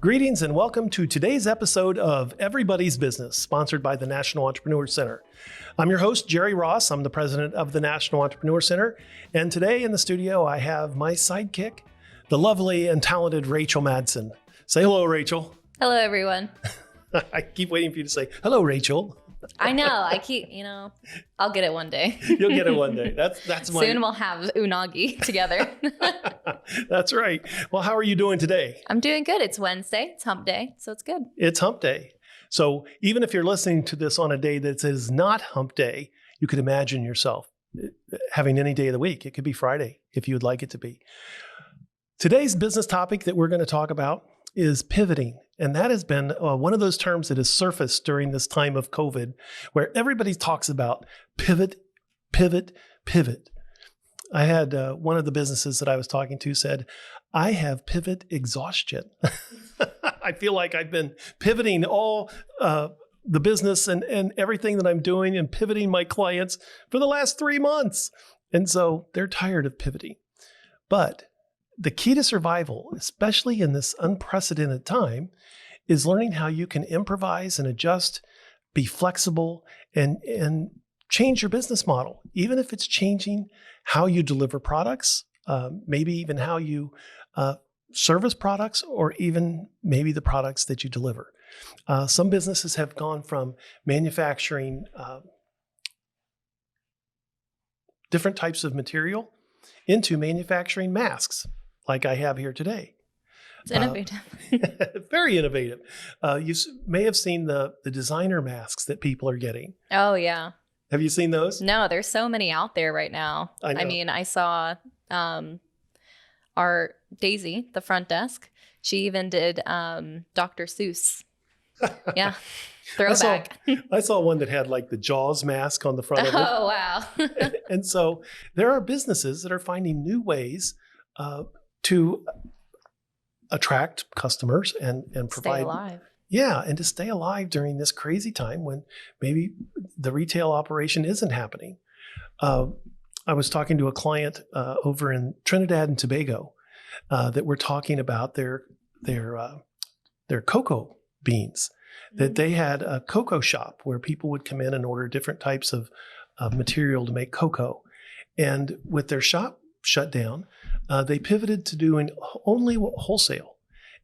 Greetings and welcome to today's episode of Everybody's Business, sponsored by the National Entrepreneur Center. I'm your host, Jerry Ross. I'm the president of the National Entrepreneur Center. And today in the studio, I have my sidekick, the lovely and talented Rachel Madsen. Say hello, Rachel. Hello, everyone. I keep waiting for you to say, hello, Rachel. I know. I'll get it one day. You'll get it one day. That's my... Soon we'll have unagi together. That's right. Well, how are you doing today? I'm doing good. It's Wednesday. It's hump day, so it's good. It's hump day. So even if you're listening to this on a day that is not hump day, you could imagine yourself having any day of the week. It could be Friday if you would like it to be. Today's business topic that we're going to talk about is pivoting. And that has been one of those terms that has surfaced during this time of COVID, where everybody talks about pivot, pivot, pivot. I had one of the businesses that I was talking to said, I have pivot exhaustion. I feel like I've been pivoting all the business and everything that I'm doing and pivoting my clients for the last 3 months. And so they're tired of pivoting. But the key to survival, especially in this unprecedented time, is learning how you can improvise and adjust, be flexible, and change your business model, even if it's changing how you deliver products, maybe even how you service products, or even maybe the products that you deliver. Some businesses have gone from manufacturing different types of material into manufacturing masks, like I have here today. It's innovative. Very innovative. You may have seen the designer masks that people are getting. Oh, yeah. Have you seen those? No, there's so many out there right now. I know. I saw our Daisy, the front desk. She even did Dr. Seuss. Yeah. Throwback. I saw one that had like the Jaws mask on the front of it. Oh, wow. And so there are businesses that are finding new ways to attract customers and provide. Stay alive. Yeah, and to stay alive during this crazy time when maybe the retail operation isn't happening. I was talking to a client over in Trinidad and Tobago that were talking about their cocoa beans. That they had a cocoa shop where people would come in and order different types of material to make cocoa. And with their shop shut down, they pivoted to doing only wholesale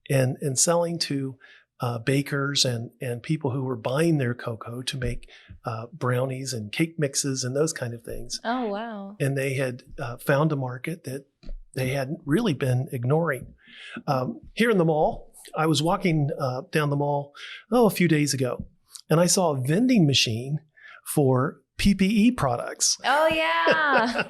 and selling to bakers and people who were buying their cocoa to make brownies and cake mixes and those kind of things. Oh, wow. And they had found a market that they hadn't really been ignoring. Here in the mall, I was walking down the mall, a few days ago, and I saw a vending machine for PPE products. Oh, yeah.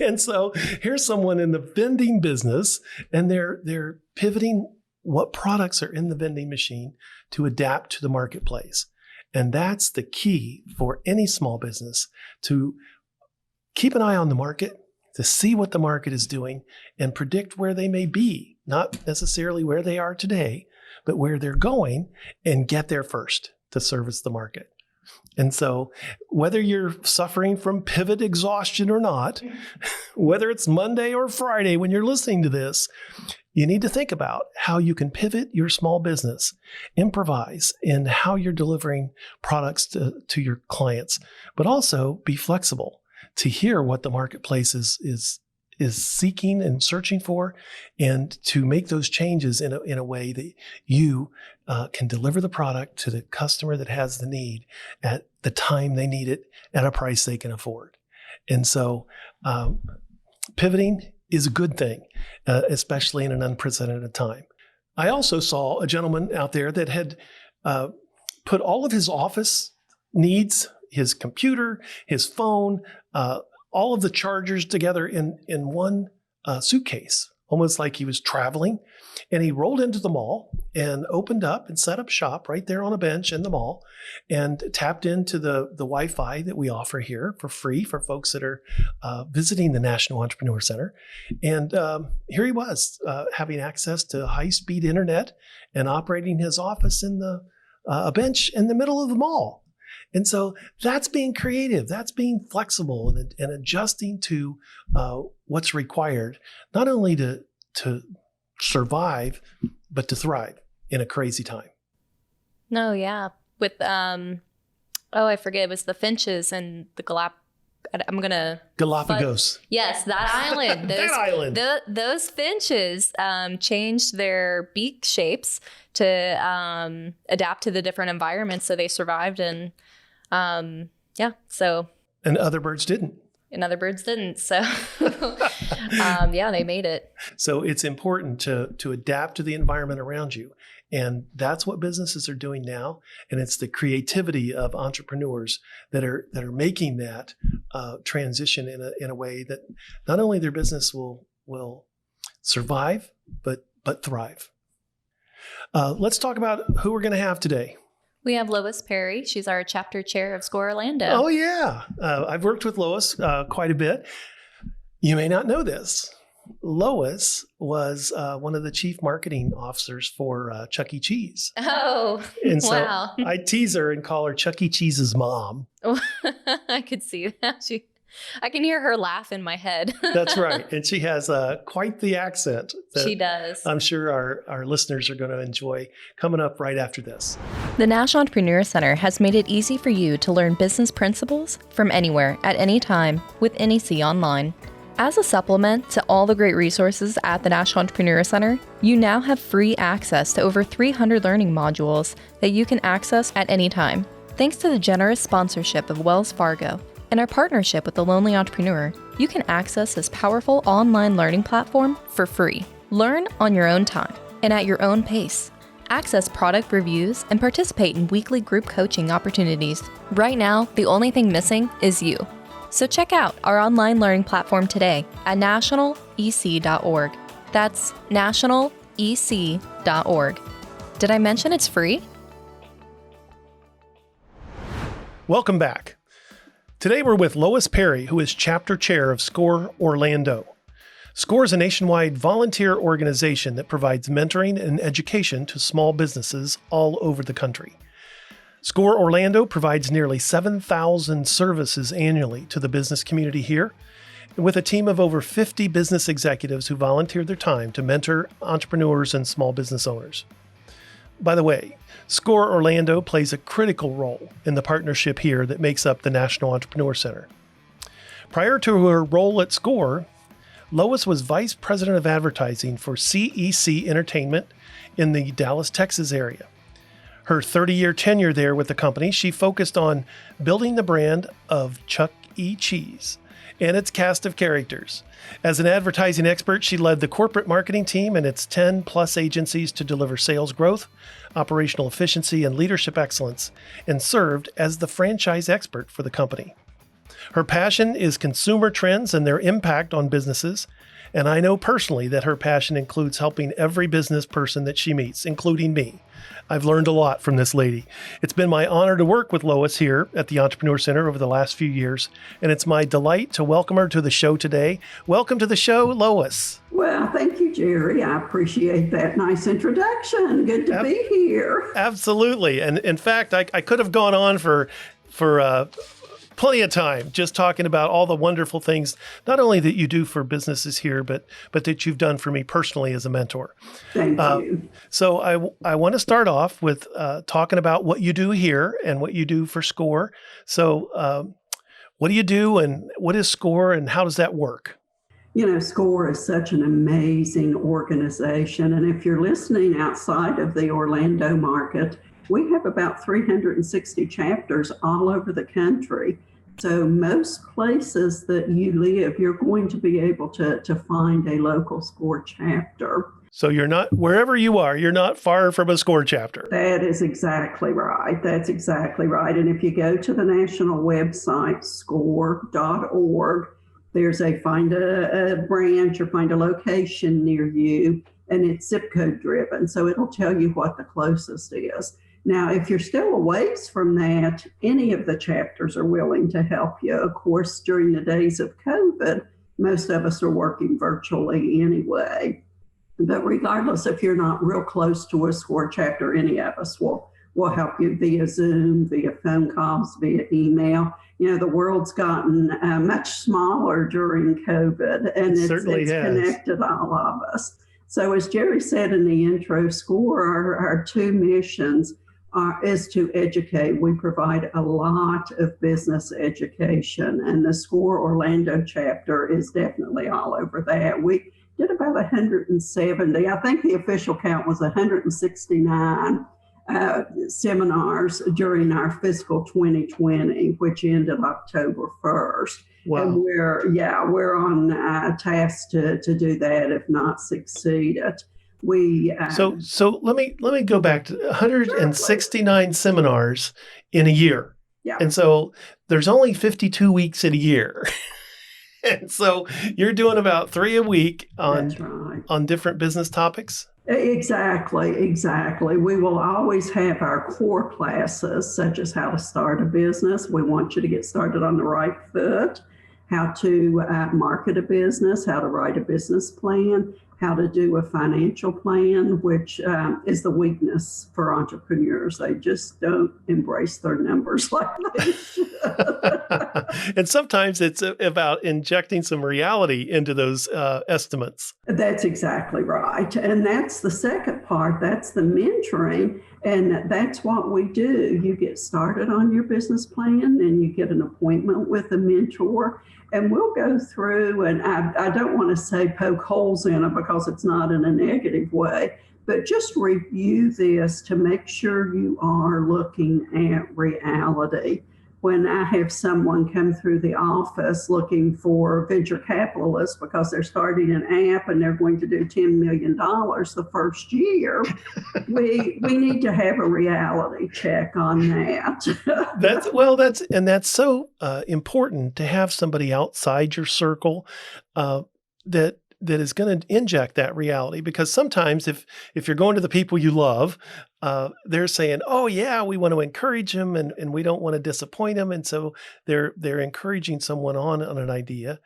And so here's someone in the vending business, and they're pivoting what products are in the vending machine to adapt to the marketplace. And that's the key for any small business, to keep an eye on the market, to see what the market is doing and predict where they may be, not necessarily where they are today, but where they're going, and get there first to service the market. And so whether you're suffering from pivot exhaustion or not, whether it's Monday or Friday when you're listening to this, you need to think about how you can pivot your small business, improvise in how you're delivering products to your clients, but also be flexible to hear what the marketplace is seeking and searching for, and to make those changes in a way that you can deliver the product to the customer that has the need at the time they need it at a price they can afford. And so pivoting is a good thing, especially in an unprecedented time. I also saw a gentleman out there that had put all of his office needs, his computer, his phone, all of the chargers together in one suitcase, almost like he was traveling. And he rolled into the mall and opened up and set up shop right there on a bench in the mall, and tapped into the Wi-Fi that we offer here for free for folks that are visiting the National Entrepreneur Center. And here he was having access to high-speed internet and operating his office in a bench in the middle of the mall. And so that's being creative, that's being flexible and adjusting to what's required, not only to survive, but to thrive in a crazy time. No, yeah. With, I forget, it was the finches and the Galapagos. Yes, that island. That island. Those finches changed their beak shapes to adapt to the different environments, so they survived. And And other birds didn't. So they made it. So it's important to adapt to the environment around you. And that's what businesses are doing now. And it's the creativity of entrepreneurs that are making that transition in a way that not only their business will survive, but thrive. Let's talk about who we're going to have today. We have Lois Perry. She's our chapter chair of SCORE Orlando. Oh, yeah. I've worked with Lois quite a bit. You may not know this. Lois was one of the chief marketing officers for Chuck E. Cheese. Oh, and so wow. I tease her and call her Chuck E. Cheese's mom. I could see that. I can hear her laugh in my head. That's right. And she has quite the accent. She does. I'm sure our listeners are going to enjoy coming up right after this. The National Entrepreneur Center has made it easy for you to learn business principles from anywhere at any time with NEC Online. As a supplement to all the great resources at the National Entrepreneur Center, you now have free access to over 300 learning modules that you can access at any time. Thanks to the generous sponsorship of Wells Fargo and our partnership with The Lonely Entrepreneur, you can access this powerful online learning platform for free. Learn on your own time and at your own pace. Access product reviews and participate in weekly group coaching opportunities. Right now, the only thing missing is you. So check out our online learning platform today at nationalec.org. That's nationalec.org. Did I mention it's free? Welcome back. Today we're with Lois Perry, who is chapter chair of SCORE Orlando. SCORE is a nationwide volunteer organization that provides mentoring and education to small businesses all over the country. SCORE Orlando provides nearly 7,000 services annually to the business community here, with a team of over 50 business executives who volunteer their time to mentor entrepreneurs and small business owners. By the way, SCORE Orlando plays a critical role in the partnership here that makes up the National Entrepreneur Center. Prior to her role at SCORE, Lois was Vice President of Advertising for CEC Entertainment in the Dallas, Texas area. Her 30-year tenure there with the company, she focused on building the brand of Chuck E. Cheese and its cast of characters. As an advertising expert, she led the corporate marketing team and its 10-plus agencies to deliver sales growth, operational efficiency, and leadership excellence, and served as the franchise expert for the company. Her passion is consumer trends and their impact on businesses, and I know personally that her passion includes helping every business person that she meets, including me. I've learned a lot from this lady. It's been my honor to work with Lois here at the Entrepreneur Center over the last few years, and it's my delight to welcome her to the show today. Welcome to the show, Lois. Well, thank you, Jerry. I appreciate that nice introduction. Good to be here. Absolutely. And in fact, I could have gone on for plenty of time just talking about all the wonderful things, not only that you do for businesses here, but that you've done for me personally as a mentor. Thank you. So I want to start off with talking about what you do here and what you do for SCORE. So what do you do and what is SCORE and how does that work? You know, SCORE is such an amazing organization. And if you're listening outside of the Orlando market, we have about 360 chapters all over the country. So most places that you live, you're going to be able to find a local SCORE chapter. So you're not, wherever you are, you're not far from a SCORE chapter. That is exactly right. That's exactly right. And if you go to the national website, score.org, there's find a branch or find a location near you, and it's zip code driven. So it'll tell you what the closest is. Now, if you're still a ways from that, any of the chapters are willing to help you. Of course, during the days of COVID, most of us are working virtually anyway. But regardless, if you're not real close to a SCORE chapter, any of us will help you via Zoom, via phone calls, via email. You know, the world's gotten much smaller during COVID, and it's has connected all of us. So as Jerry said in the intro, SCORE, our two missions is to educate. We provide a lot of business education, and the SCORE Orlando chapter is definitely all over that. We did about 170, I think the official count was 169 seminars during our fiscal 2020, which ended October 1st. Wow. And we're on task to do that, if not succeed it. So let me go back to 169 seminars in a year. Yeah. And so there's only 52 weeks in a year. And so you're doing about 3 a week on different business topics? Exactly. We will always have our core classes, such as how to start a business. We want you to get started on the right foot, how to market a business, how to write a business plan, how to do a financial plan, which is the weakness for entrepreneurs. They just don't embrace their numbers like they should. And sometimes it's about injecting some reality into those estimates. That's exactly right. And that's the second part. That's the mentoring. And that's what we do. You get started on your business plan, then you get an appointment with a mentor. And we'll go through, and I don't want to say poke holes in it because it's not in a negative way, but just review this to make sure you are looking at reality. When I have someone come through the office looking for venture capitalists because they're starting an app and they're going to do $10 million the first year, we need to have a reality check on that. That's so important to have somebody outside your circle that is going to inject that reality, because sometimes if you're going to the people you love, they're saying, oh yeah, we want to encourage them and we don't want to disappoint them. And so they're encouraging someone on an idea.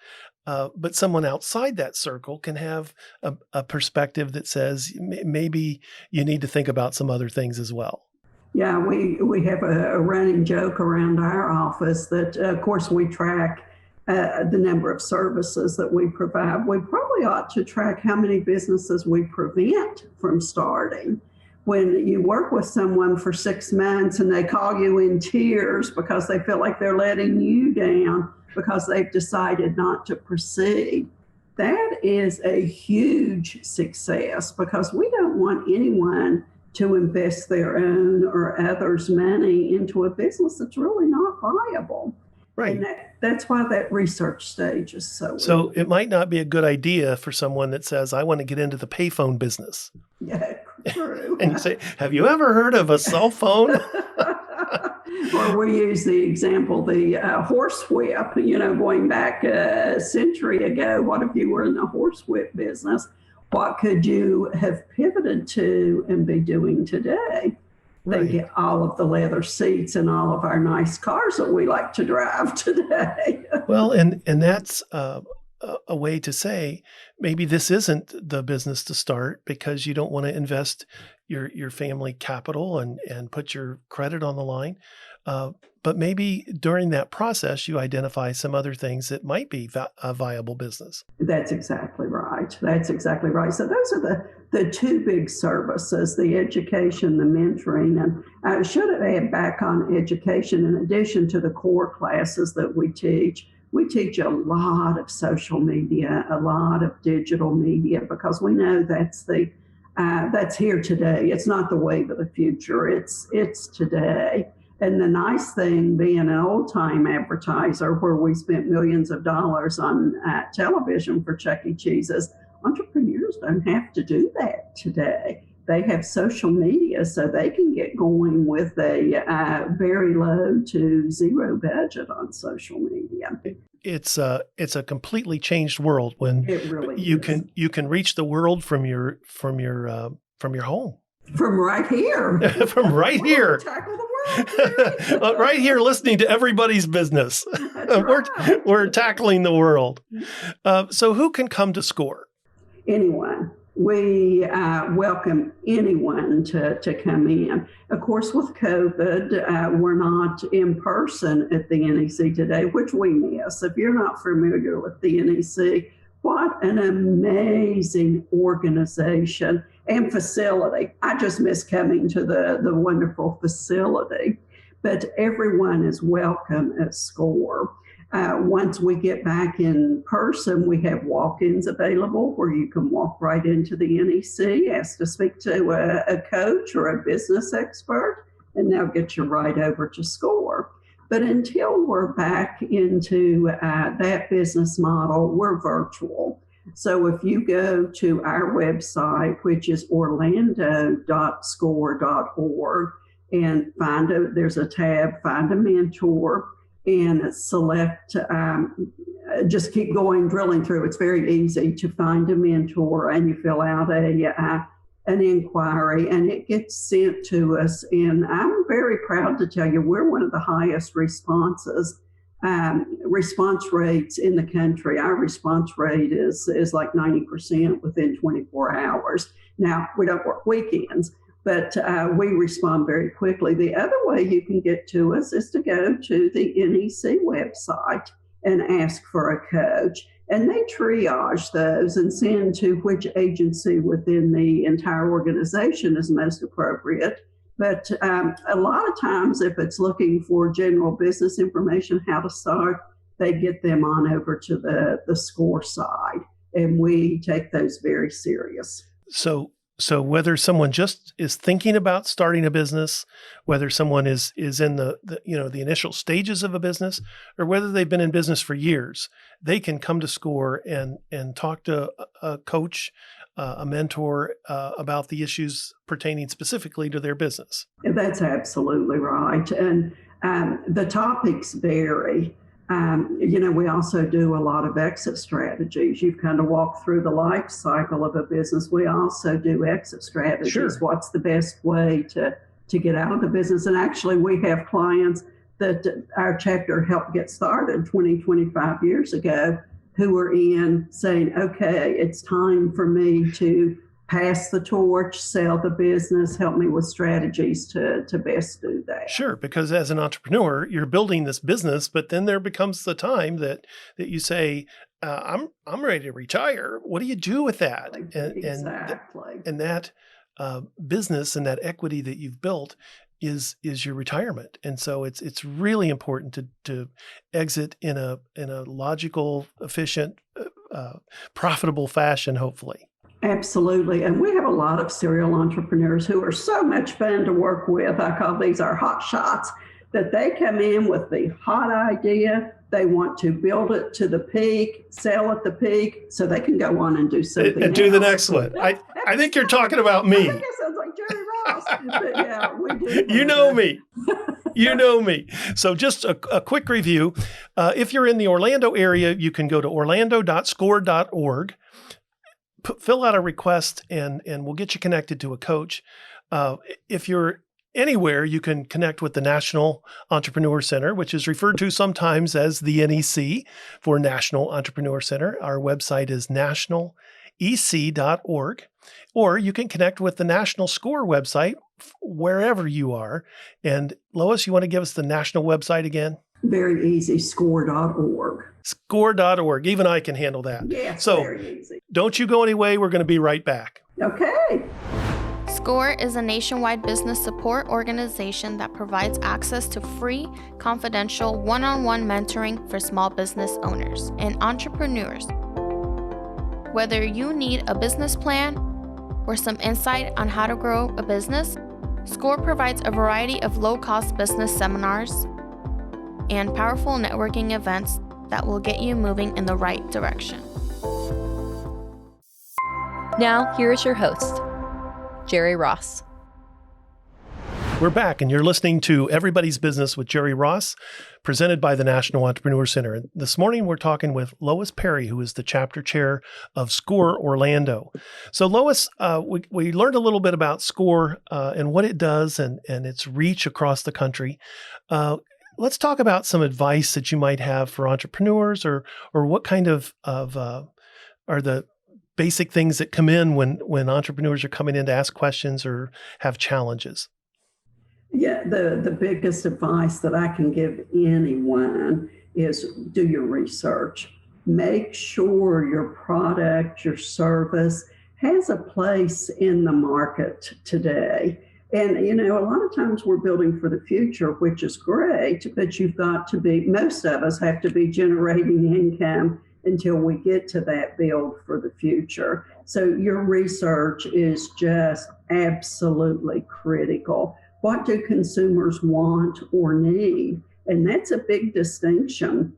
But someone outside that circle can have a perspective that says maybe you need to think about some other things as well. Yeah, we have a running joke around our office that, of course, we track the number of services that we provide. We probably ought to track how many businesses we prevent from starting. When you work with someone for 6 months and they call you in tears because they feel like they're letting you down because they've decided not to proceed, that is a huge success, because we don't want anyone to invest their own or others' money into a business that's really not viable. Right. And that's why that research stage is so important. It might not be a good idea for someone that says, I want to get into the payphone business. Yeah, true. And you say, have you ever heard of a cell phone? Or we use the example, the horsewhip, going back a century ago. What if you were in the horsewhip business? What could you have pivoted to and be doing today? They get all of the leather seats and all of our nice cars that we like to drive today. Well, and that's a way to say maybe this isn't the business to start because you don't want to invest your family capital and put your credit on the line. But maybe during that process, you identify some other things that might be a viable business. That's exactly right. So those are the two big services, the education, the mentoring. And I should have added back on education, in addition to the core classes that we teach a lot of social media, a lot of digital media, because we know that's here today. It's not the wave of the future. It's today. And the nice thing, being an old-time advertiser where we spent millions of dollars on television for Chuck E. Cheese's, entrepreneurs don't have to do that today. They have social media, so they can get going with a very low to zero budget on social media. It's a completely changed world when it really you is. You can reach the world from your home. From right here. From right here. Tackle the world. Right here, listening to everybody's business. We're tackling the world. So who can come to SCORE? Anyone. We welcome anyone to come in. Of course, with COVID, we're not in person at the NEC today, which we miss. If you're not familiar with the NEC, What an amazing organization and facility. I just miss coming to the wonderful facility. But everyone is welcome at SCORE. Once we get back in person, we have walk-ins available where you can walk right into the NEC, ask to speak to a coach or a business expert, and they'll get you right over to SCORE. But until we're back into that business model, we're virtual. So if you go to our website, which is orlando.score.org, and there's a tab, find a mentor, and select, just keep going, drilling through. It's very easy to find a mentor, and you fill out an inquiry, and it gets sent to us. And I'm very proud to tell you we're one of the highest response rates in the country. Our response rate is like 90% within 24 hours. Now, we don't work weekends, but we respond very quickly. The other way you can get to us is to go to the NEC website and ask for a coach. And they triage those and send to which agency within the entire organization is most appropriate. But a lot of times, if it's looking for general business information, how to start, they get them on over to the SCORE side. And we take those very serious. So whether someone just is thinking about starting a business, whether someone is in the initial stages of a business, or whether they've been in business for years, they can come to SCORE and talk to a coach, a mentor about the issues pertaining specifically to their business. That's absolutely right. And the topics vary. We also do a lot of exit strategies. You've kind of walked through the life cycle of a business. We also do exit strategies. Sure. What's the best way to get out of the business? And actually, we have clients that our chapter helped get started 25 years ago who were in saying, okay, it's time for me to pass the torch, sell the business, help me with strategies to best do that. Sure, because as an entrepreneur, you're building this business, but then there becomes the time that you say, I'm ready to retire. What do you do with that? Exactly. And that business and that equity that you've built is your retirement. And so it's really important to exit in a logical, efficient, profitable fashion, hopefully. Absolutely. And we have a lot of serial entrepreneurs who are so much fun to work with. I call these our hot shots, that they come in with the hot idea. They want to build it to the peak, sell at the peak, so they can go on and do something and do the next one. I think you're talking about me. I think it sounds like Jerry Ross. But yeah, we do. You know me. You know me. So just a quick review. If you're in the Orlando area, you can go to orlando.score.org. Fill out a request and we'll get you connected to a coach. If you're anywhere, you can connect with the National Entrepreneur Center, which is referred to sometimes as the NEC for National Entrepreneur Center. Our website is nationalec.org, or you can connect with the National SCORE website wherever you are. And Lois, you want to give us the national website again? Very easy, score.org. Score.org. Even I can handle that. Yes, so very easy. Don't you go away. We're going to be right back. Okay. SCORE is a nationwide business support organization that provides access to free, confidential, one-on-one mentoring for small business owners and entrepreneurs. Whether you need a business plan or some insight on how to grow a business, SCORE provides a variety of low-cost business seminars and powerful networking events that will get you moving in the right direction. Now, here is your host, Jerry Ross. We're back, and you're listening to Everybody's Business with Jerry Ross, presented by the National Entrepreneur Center. And this morning, we're talking with Lois Perry, who is the chapter chair of SCORE Orlando. So, Lois, we learned a little bit about SCORE and what it does and its reach across the country. Let's talk about some advice that you might have for entrepreneurs, or what kind of are the basic things that come in when entrepreneurs are coming in to ask questions or have challenges. Yeah, the biggest advice that I can give anyone is do your research. make sure your product, your service has a place in the market today. And, a lot of times we're building for the future, which is great, but most of us have to be generating income until we get to that build for the future. So your research is just absolutely critical. What do consumers want or need? And that's a big distinction.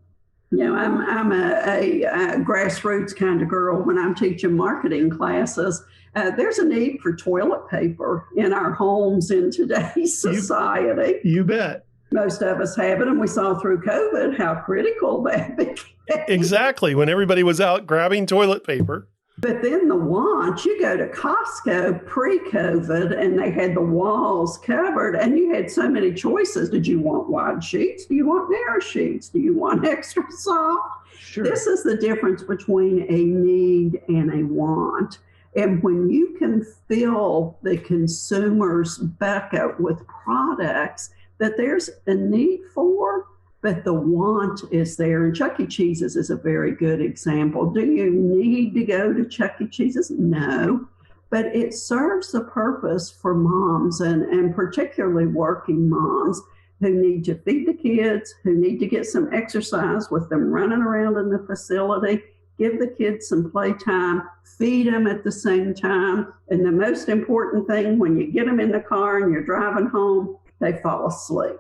I'm a grassroots kind of girl when I'm teaching marketing classes. There's a need for toilet paper in our homes in today's society. You bet. Most of us have it, and we saw through COVID how critical that became. Exactly. When everybody was out grabbing toilet paper. But then the want, you go to Costco pre-COVID and they had the walls covered and you had so many choices. Did you want wide sheets? Do you want narrow sheets? Do you want extra soft? Sure. This is the difference between a need and a want. And when you can fill the consumer's bucket with products that there's a need for, but the want is there. And Chuck E. Cheese's is a very good example. Do you need to go to Chuck E. Cheese's? No. But it serves the purpose for moms and particularly working moms who need to feed the kids, who need to get some exercise with them running around in the facility, give the kids some playtime, feed them at the same time. And the most important thing, when you get them in the car and you're driving home, they fall asleep.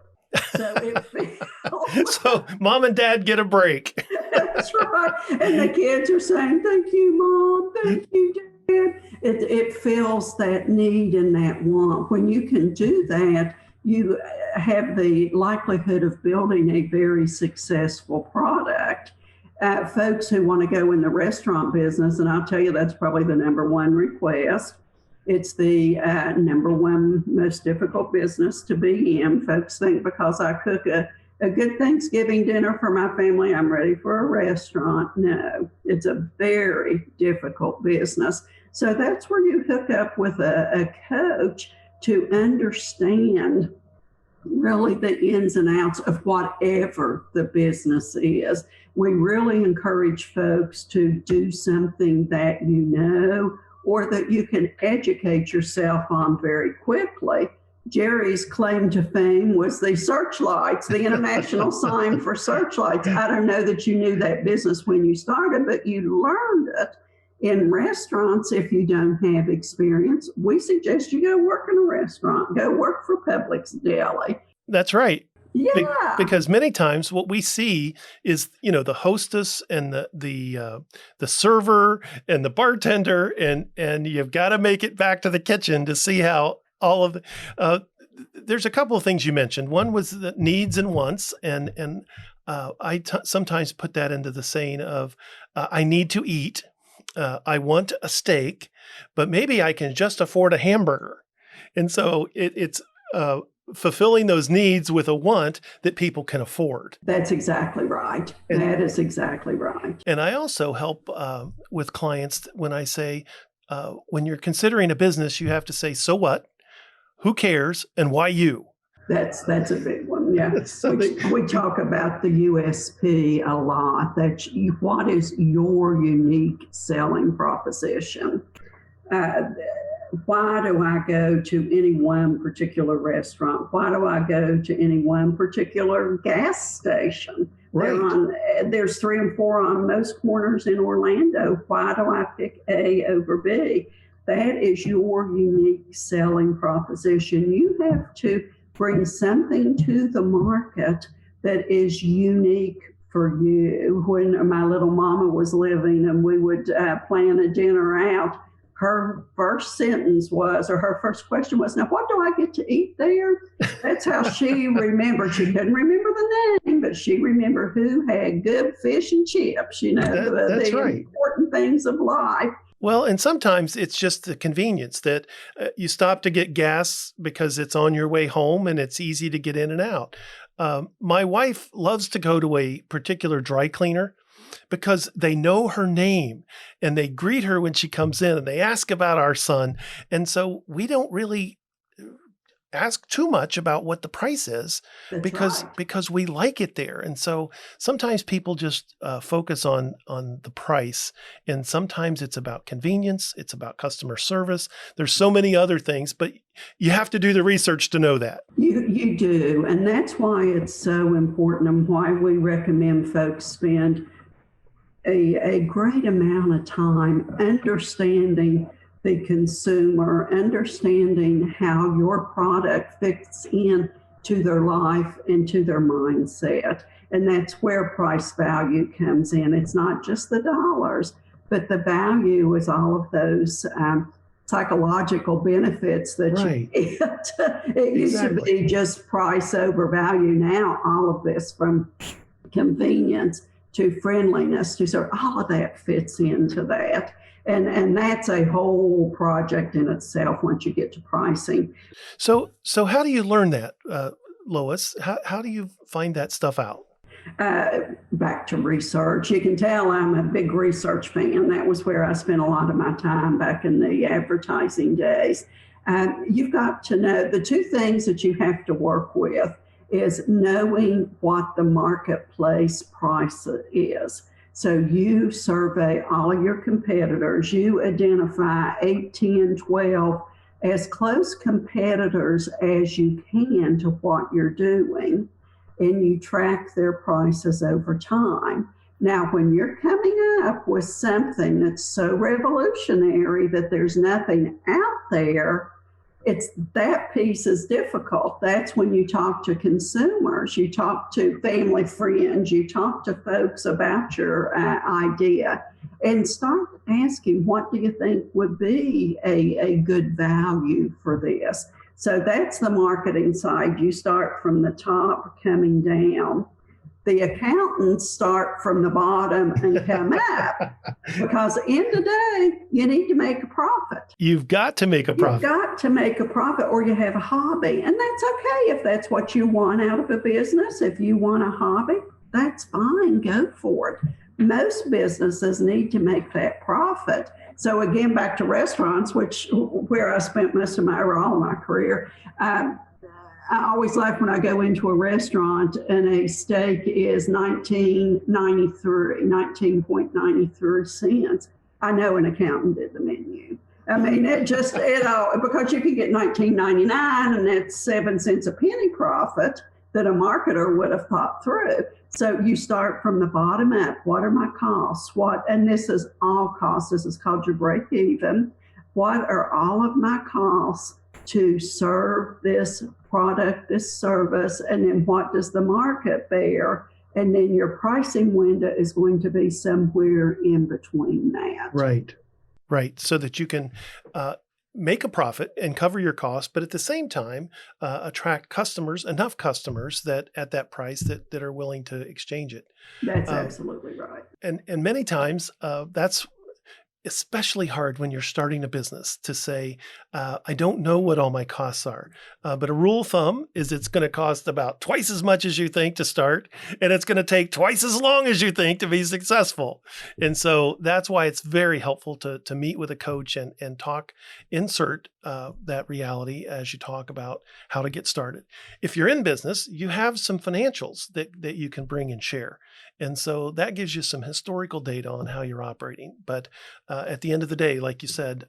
So it feels So mom and dad get a break. That's right. And the kids are saying, thank you, Mom. Thank you, Dad. It fills that need and that want. When you can do that, you have the likelihood of building a very successful product. Folks who want to go in the restaurant business, and I'll tell you that's probably the number one request. It's the number one most difficult business to be in. Folks think because I cook a good Thanksgiving dinner for my family, I'm ready for a restaurant. No, it's a very difficult business. So that's where you hook up with a coach to understand really the ins and outs of whatever the business is. We really encourage folks to do something that you know or that you can educate yourself on very quickly. Jerry's claim to fame was the searchlights, the international sign for searchlights. I don't know that you knew that business when you started, but you learned it. In restaurants, if you don't have experience, we suggest you go work in a restaurant, go work for Publix Deli. That's right. Yeah. Because many times what we see is, the hostess and the server and the bartender, and you've got to make it back to the kitchen to see how all of there's a couple of things you mentioned. One was the needs and wants, and I sometimes put that into the saying of I need to eat. I want a steak, but maybe I can just afford a hamburger. And so it's fulfilling those needs with a want that people can afford. That's exactly right. That is exactly right. And I also help with clients when I say, when you're considering a business, you have to say, so what, who cares, and why you? That's a big one. Yeah. We talk about the USP a lot. What is your unique selling proposition? Why do I go to any one particular restaurant? Why do I go to any one particular gas station? Right. There's 3 and 4 on most corners in Orlando. Why do I pick A over B? That is your unique selling proposition. You have to bring something to the market that is unique for you. When my little mama was living and we would plan a dinner out, her first sentence was, or her first question was, now what do I get to eat there? That's how she remembered. She couldn't remember the name, but she remembered who had good fish and chips, the right. important things of life. Well, and sometimes it's just the convenience that you stop to get gas because it's on your way home and it's easy to get in and out. My wife loves to go to a particular dry cleaner because they know her name and they greet her when she comes in and they ask about our son. And so we don't really ask too much about what the price is That's because right. because we like it there. And so sometimes people just focus on the price, and sometimes it's about convenience, it's about customer service. There's so many other things, but you have to do the research to know that. You do, and that's why it's so important and why we recommend folks spend a great amount of time understanding the consumer, understanding how your product fits in to their life and to their mindset. And that's where price value comes in. It's not just the dollars, but the value is all of those psychological benefits that Right. you get. It used to be just price over value. Now, all of this from convenience to friendliness to sort of all of that fits into that. And that's a whole project in itself once you get to pricing. So how do you learn that, Lois? How do you find that stuff out? Back to research. You can tell I'm a big research fan. That was where I spent a lot of my time back in the advertising days. You've got to know the two things that you have to work with is knowing what the marketplace price is. So you survey all of your competitors, you identify 8, 10, 12 as close competitors as you can to what you're doing, and you track their prices over time. Now, when you're coming up with something that's so revolutionary that there's nothing out there, it's that piece is difficult. That's when you talk to consumers, you talk to family friends, you talk to folks about your idea and start asking, what do you think would be a good value for this? So that's the marketing side. You start from the top coming down. The accountants start from the bottom and come up because at the end of the day, you need to make a profit. You've got to make a profit. You've got to make a profit or you have a hobby. And that's okay if that's what you want out of a business. If you want a hobby, that's fine. Go for it. Most businesses need to make that profit. So again, back to restaurants, where I spent most of all of my career. I always laugh when I go into a restaurant and a steak is $19.93 cents. I know an accountant did the menu. I mean, because you can get $19.99 and that's 7 cents a penny profit that a marketer would have thought through. So you start from the bottom up. What are my costs? And this is all costs. This is called your break even. What are all of my costs to serve this product, this service, and then what does the market bear? And then your pricing window is going to be somewhere in between that. Right. So that you can make a profit and cover your costs, but at the same time, attract enough customers that at that price that are willing to exchange it. That's absolutely right. And many times that's especially hard when you're starting a business to say, I don't know what all my costs are. But a rule of thumb is it's going to cost about twice as much as you think to start, and it's going to take twice as long as you think to be successful. And so that's why it's very helpful to meet with a coach and insert that reality as you talk about how to get started. If you're in business, you have some financials that you can bring and share. And so that gives you some historical data on how you're operating. But at the end of the day, like you said,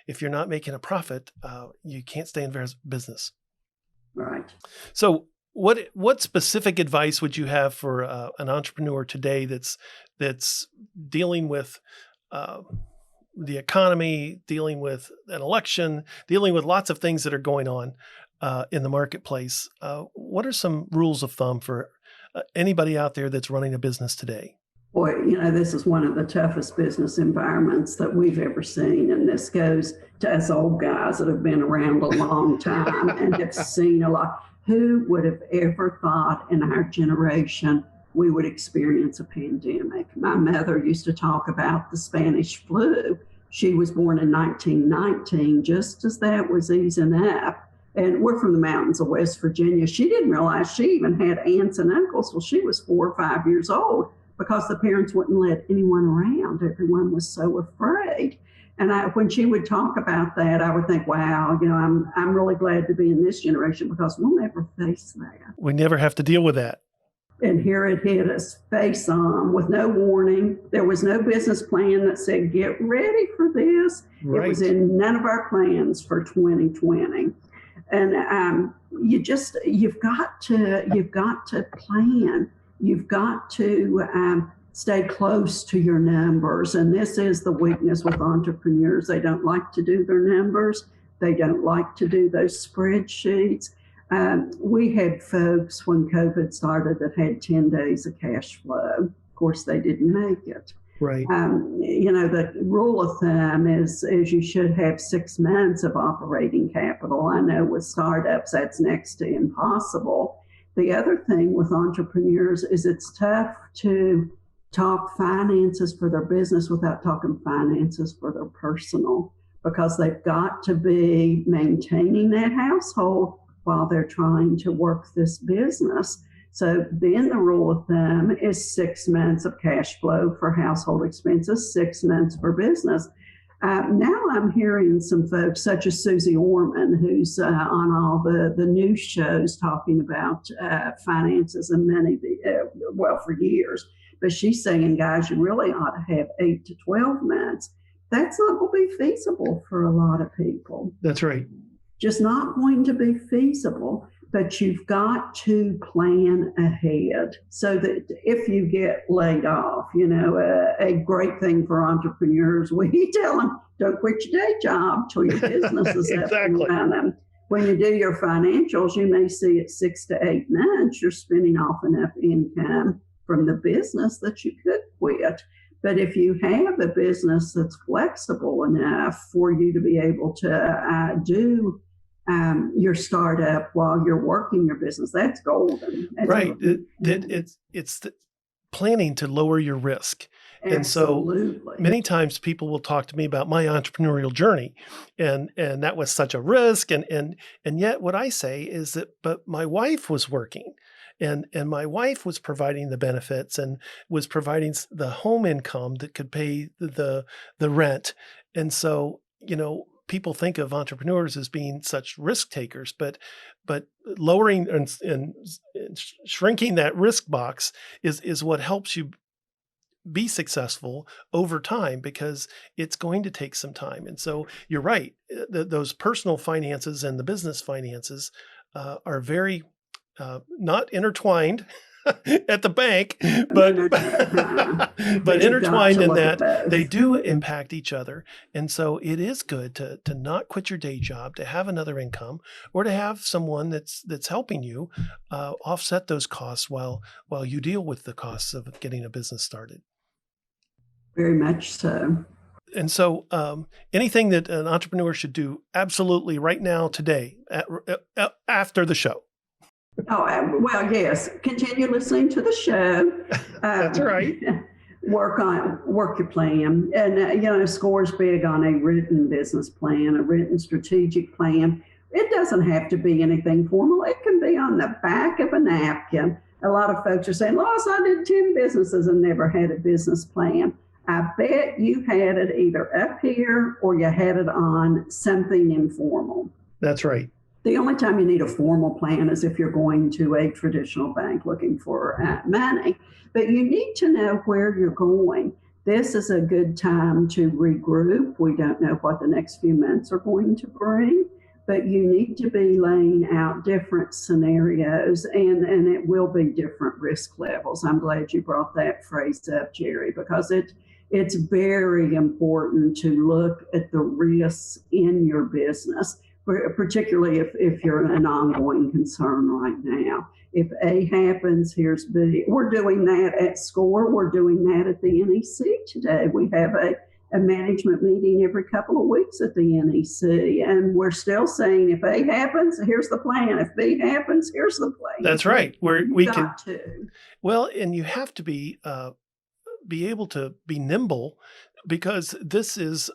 if you're not making a profit, you can't stay in business. Right. So what specific advice would you have for an entrepreneur today that's dealing with the economy, dealing with an election, dealing with lots of things that are going on in the marketplace? What are some rules of thumb for anybody out there that's running a business today? Boy, this is one of the toughest business environments that we've ever seen. And this goes to us old guys that have been around a long time and have seen a lot. Who would have ever thought in our generation we would experience a pandemic? My mother used to talk about the Spanish flu. She was born in 1919, just as that was easing up. And we're from the mountains of West Virginia. She didn't realize she even had aunts and uncles. Well, she was 4 or 5 years old because the parents wouldn't let anyone around. Everyone was so afraid. And when she would talk about that, I would think, wow, I'm really glad to be in this generation because we'll never face that. We never have to deal with that. And here it hit us face on with no warning. There was no business plan that said, get ready for this. Right. It was in none of our plans for 2020. And you've got to plan. You've got to stay close to your numbers. And this is the weakness with entrepreneurs. They don't like to do their numbers. They don't like to do those spreadsheets. We had folks when COVID started that had 10 days of cash flow. Of course, they didn't make it. Right. The rule of thumb is you should have 6 months of operating capital. I know with startups, that's next to impossible. The other thing with entrepreneurs is it's tough to talk finances for their business without talking finances for their personal, because they've got to be maintaining that household while they're trying to work this business. So then the rule of thumb is 6 months of cash flow for household expenses, 6 months for business. Now I'm hearing some folks such as Susie Orman, who's on all the news shows talking about finances and money, for years. But she's saying, guys, you really ought to have 8 to 12 months. That's not going to be feasible for a lot of people. That's right. Just not going to be feasible, but you've got to plan ahead so that if you get laid off, a great thing for entrepreneurs, we tell them, don't quit your day job till your business is up and running. When you do your financials, you may see at 6 to 8 months, you're spending off enough income from the business that you could quit. But if you have a business that's flexible enough for you to be able to do your startup while you're working your business, that's golden. That's right. It's the planning to lower your risk. Absolutely. And so many times people will talk to me about my entrepreneurial journey, and that was such a risk. And yet what I say is that, but my wife was working. And my wife was providing the benefits and was providing the home income that could pay the rent. And so, people think of entrepreneurs as being such risk takers, but lowering and shrinking that risk box is what helps you be successful over time, because it's going to take some time. And so you're right. Those personal finances and the business finances are very not intertwined at the bank, but intertwined in that they do impact each other. And so it is good to not quit your day job, to have another income, or to have someone that's helping you offset those costs while you deal with the costs of getting a business started. Very much so. And so anything that an entrepreneur should do absolutely right now, today, after the show. Well, yes. Continue listening to the show. That's right. Work your plan. And, SCORE's big on a written business plan, a written strategic plan. It doesn't have to be anything formal. It can be on the back of a napkin. A lot of folks are saying, Lois, I did 10 businesses and never had a business plan. I bet you had it either up here or you had it on something informal. That's right. The only time you need a formal plan is if you're going to a traditional bank looking for money. But you need to know where you're going. This is a good time to regroup. We don't know what the next few months are going to bring, but you need to be laying out different scenarios, and it will be different risk levels. I'm glad you brought that phrase up, Jerry, because it's very important to look at the risks in your business, particularly if you're an ongoing concern right now. If A happens, here's B. We're doing that at SCORE. We're doing that at the NEC today. We have a management meeting every couple of weeks at the NEC, and we're still saying if A happens, here's the plan. If B happens, here's the plan. That's right. Well, and you have to be able to be nimble, because this is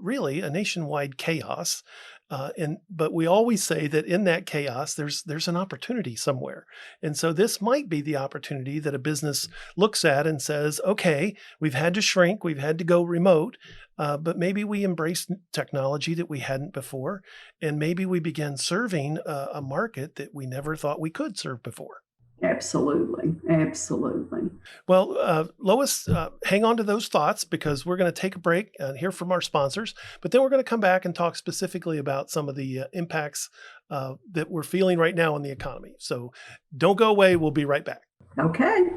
really a nationwide chaos. But we always say that in that chaos, there's an opportunity somewhere. And so this might be the opportunity that a business looks at and says, okay, we've had to shrink, we've had to go remote, but maybe we embrace technology that we hadn't before. And maybe we begin serving a market that we never thought we could serve before. Absolutely. Absolutely. Well, Lois, hang on to those thoughts because we're going to take a break and hear from our sponsors, but then we're going to come back and talk specifically about some of the impacts that we're feeling right now in the economy. So don't go away. We'll be right back. Okay.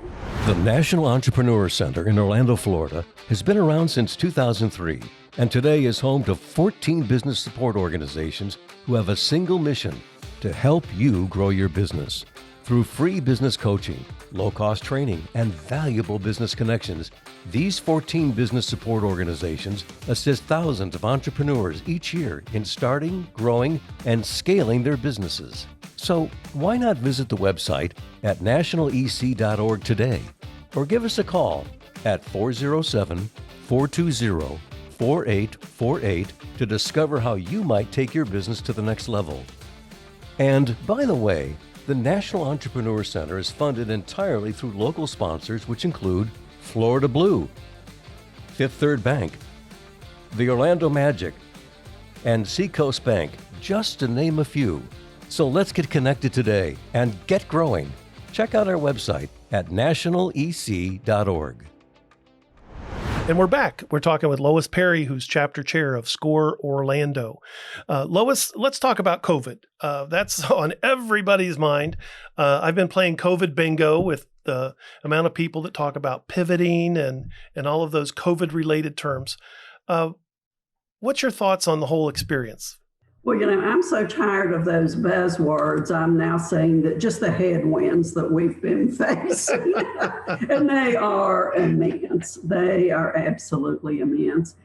The National Entrepreneur Center in Orlando, Florida has been around since 2003 and today is home to 14 business support organizations who have a single mission to help you grow your business. Through free business coaching, low-cost training, and valuable business connections, these 14 business support organizations assist thousands of entrepreneurs each year in starting, growing, and scaling their businesses. So why not visit the website at nationalec.org today or give us a call at 407-420-4848 to discover how you might take your business to the next level. And by the way, the National Entrepreneur Center is funded entirely through local sponsors, which include Florida Blue, Fifth Third Bank, the Orlando Magic, and Seacoast Bank, just to name a few. So let's get connected today and get growing. Check out our website at nationalec.org. And we're back. We're talking with Lois Perry, who's chapter chair of SCORE Orlando. Lois, let's talk about COVID. That's on everybody's mind. I've been playing COVID bingo with the amount of people that talk about pivoting and all of those COVID-related terms. What's your thoughts on the whole experience? Well, I'm so tired of those buzzwords. I'm now saying that just the headwinds that we've been facing, and they are immense. They are absolutely immense.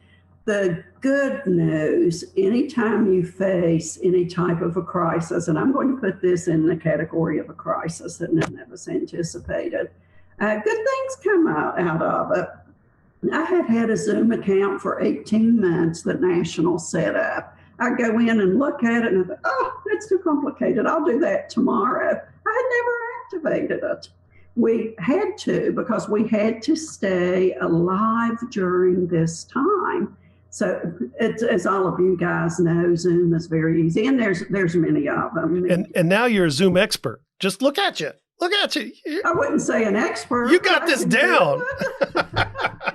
The good news, anytime you face any type of a crisis, and I'm going to put this in the category of a crisis that none of us anticipated, good things come out of it. I had a Zoom account for 18 months that National set up. I go in and look at it and I think, oh, that's too complicated. I'll do that tomorrow. I had never activated it. We had to because we had to stay alive during this time. So it's, as all of you guys know, Zoom is very easy, and there's many of them. And now you're a Zoom expert. Just look at you. Look at you. I wouldn't say an expert. You got this down.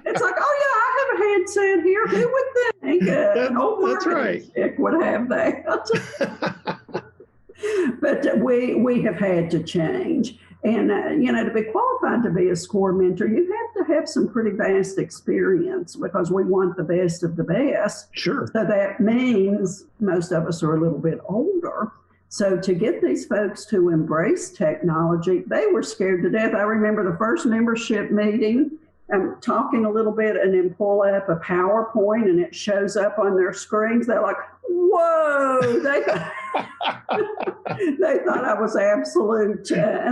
It's like, oh yeah, I have a headset here. Who would think an old That's right. chick would have that? But we have had to change. And, to be qualified to be a SCORE mentor, you have to have some pretty vast experience because we want the best of the best. Sure. So that means most of us are a little bit older. So to get these folks to embrace technology, they were scared to death. I remember the first membership meeting, I'm talking a little bit and then pull up a PowerPoint and it shows up on their screens. They're like, whoa, they thought I was an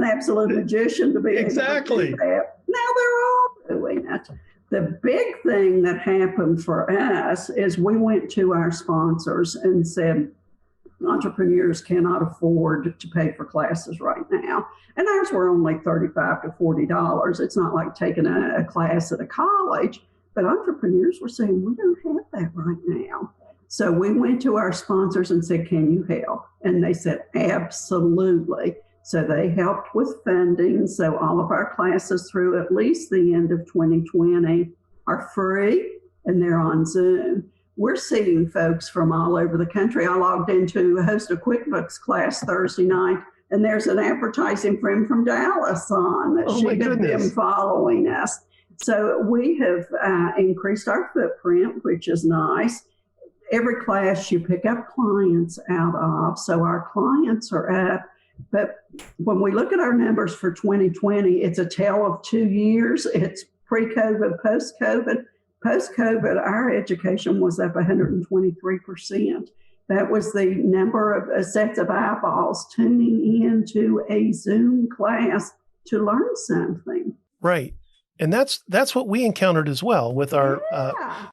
absolute magician to be exactly able to do that. Now they're all doing it. The big thing that happened for us is we went to our sponsors and said, entrepreneurs cannot afford to pay for classes right now. And ours were only $35 to $40. It's not like taking a class at a college, but entrepreneurs were saying, we don't have that right now. So we went to our sponsors and said, can you help? And they said, absolutely. So they helped with funding. So all of our classes through at least the end of 2020 are free and they're on Zoom. We're seeing folks from all over the country. I logged into a host of QuickBooks class Thursday night, and there's an advertising friend from Dallas on that she had been following us. So we have increased our footprint, which is nice. Every class you pick up clients out of, so our clients are up. But when we look at our numbers for 2020, it's a tale of 2 years. It's pre-COVID, post-COVID. Post-COVID, our education was up 123%. That was the number of sets of eyeballs tuning into a Zoom class to learn something. Right. And that's what we encountered as well with our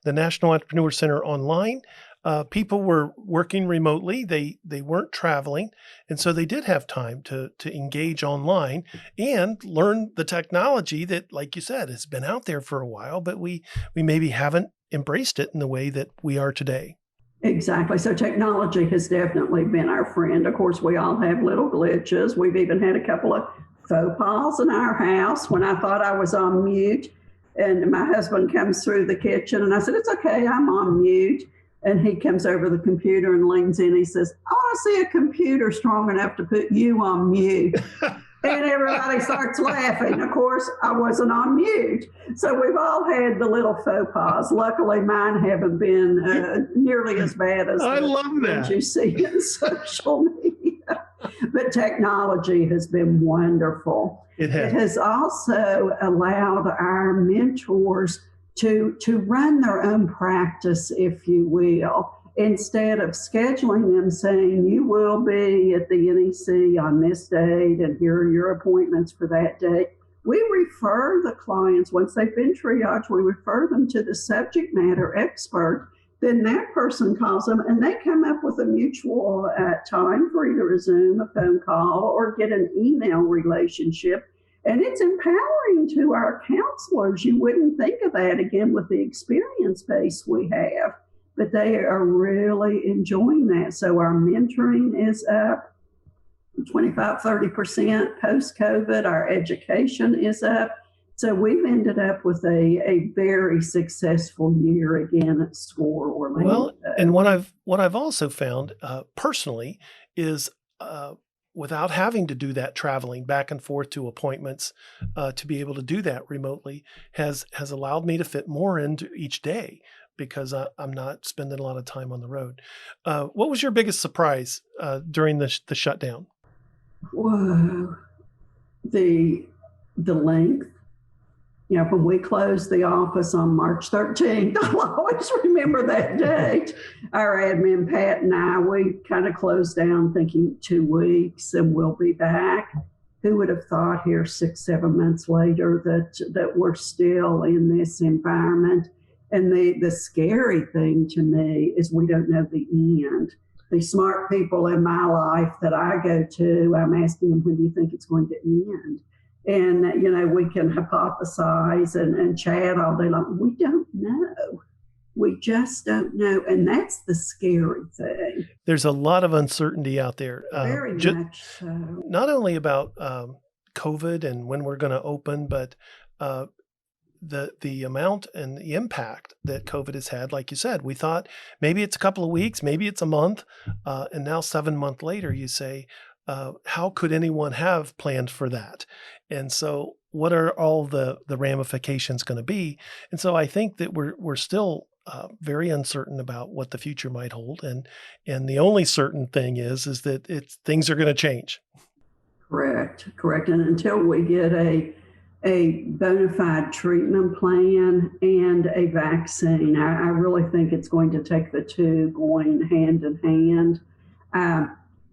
the National Entrepreneur Center online. people were working remotely. They weren't traveling. And so they did have time to engage online and learn the technology that, like you said, has been out there for a while, but we maybe haven't embraced it in the way that we are today. Exactly. So technology has definitely been our friend. Of course, we all have little glitches. We've even had a couple of faux pas in our house when I thought I was on mute. And my husband comes through the kitchen and I said, "It's okay, I'm on mute." And he comes over the computer and leans in. He says, "I want to see a computer strong enough to put you on mute." And everybody starts laughing. Of course, I wasn't on mute. So we've all had the little faux pas. Luckily, mine haven't been nearly as bad as I love what that. you see in social media. But technology has been wonderful. It has. It has also allowed our mentors to run their own practice, if you will. Instead of scheduling them saying, "You will be at the NEC on this date and here are your appointments for that day," we refer the clients, once they've been triaged, we refer them to the subject matter expert. Then that person calls them and they come up with a mutual time for either a Zoom, a phone call, or get an email relationship. And it's empowering to our counselors. You wouldn't think of that, again, with the experience base we have. But they are really enjoying that. So our mentoring is up 25-30% post-COVID. Our education is up. So we've ended up with a very successful year again at SCORE Orlando. Well, and what I've also found personally is without having to do that traveling back and forth to appointments, to be able to do that remotely has allowed me to fit more into each day, because I'm not spending a lot of time on the road. What was your biggest surprise during the shutdown? Whoa, the length. You know, when we closed the office on March 13th, I'll always remember that date. Our admin, Pat, and I, we kind of closed down thinking 2 weeks and we'll be back. Who would have thought here 6-7 months later that we're still in this environment? And the scary thing to me is we don't know the end. The smart people in my life that I go to, I'm asking them, when do you think it's going to end? And, you know, we can hypothesize and chat all day long. We don't know. We just don't know. And that's the scary thing. There's a lot of uncertainty out there. Very much so. Not only about COVID and when we're going to open, but the amount and the impact that COVID has had. Like you said, we thought maybe it's a couple of weeks, maybe it's a month. And now 7 months later, you say, how could anyone have planned for that? And so what are all the ramifications going to be? And so I think that we're still very uncertain about what the future might hold. And the only certain thing is that things are going to change. Correct. And until we get a bona fide treatment plan and a vaccine, I really think it's going to take the two going hand in hand.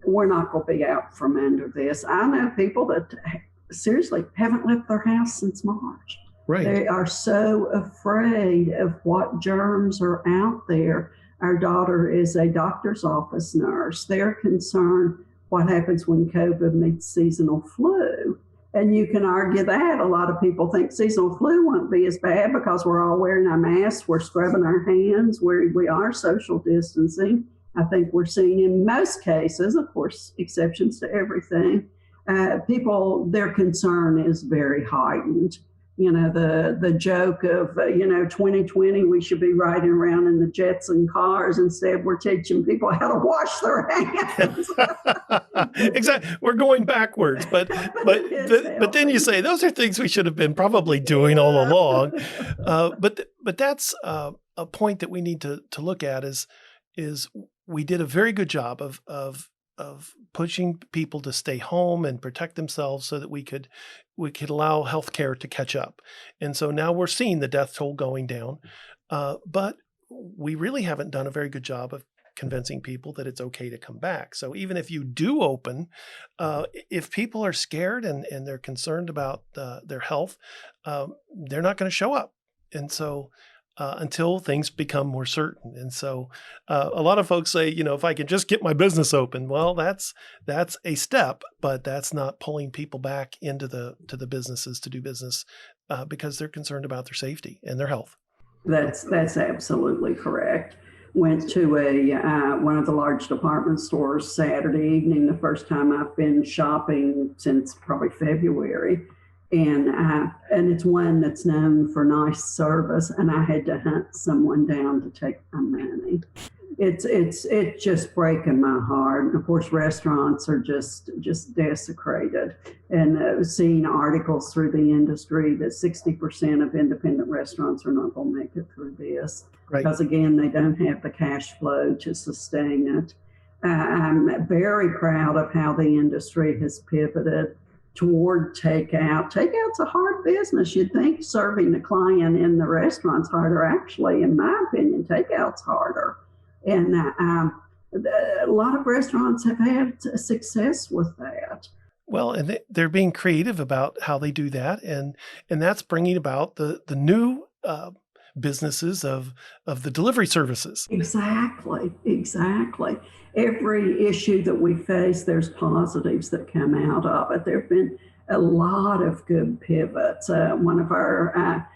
We're not going to be out from under this. I know people that seriously haven't left their house since March. Right. They are so afraid of what germs are out there. Our daughter is a doctor's office nurse. They're concerned what happens when COVID meets seasonal flu. And you can argue that. A lot of people think seasonal flu won't be as bad because we're all wearing our masks, we're scrubbing our hands, we are social distancing. I think we're seeing in most cases, of course, exceptions to everything, people, their concern is very heightened. You know, the joke of, 2020, we should be riding around in the jets and cars. Instead, we're teaching people how to wash their hands. Exactly. We're going backwards. But then you say, those are things we should have been probably doing all along. But that's a point that we need to look at is we did a very good job of pushing people to stay home and protect themselves so that we could allow healthcare to catch up. And so now we're seeing the death toll going down, but we really haven't done a very good job of convincing people that it's okay to come back. So even if you do open, if people are scared and they're concerned about their health, they're not going to show up. And so until things become more certain. And so a lot of folks say, if I can just get my business open, well, that's a step, but that's not pulling people back into the businesses to do business because they're concerned about their safety and their health. That's absolutely correct. Went to one of the large department stores Saturday evening, the first time I've been shopping since probably February. And it's one that's known for nice service, and I had to hunt someone down to take my money. It's just breaking my heart. And of course, restaurants are just desecrated. And seeing articles through the industry that 60% of independent restaurants are not going to make it through this. Right. Because again, they don't have the cash flow to sustain it. I'm very proud of how the industry has pivoted toward takeout. Takeout's a hard business. You'd think serving the client in the restaurant's harder. Actually, in my opinion, takeout's harder. And a lot of restaurants have had success with that. Well, and they're being creative about how they do that. And that's bringing about the new businesses of the delivery services. Exactly. Every issue that we face, there's positives that come out of it. There have been a lot of good pivots. One of our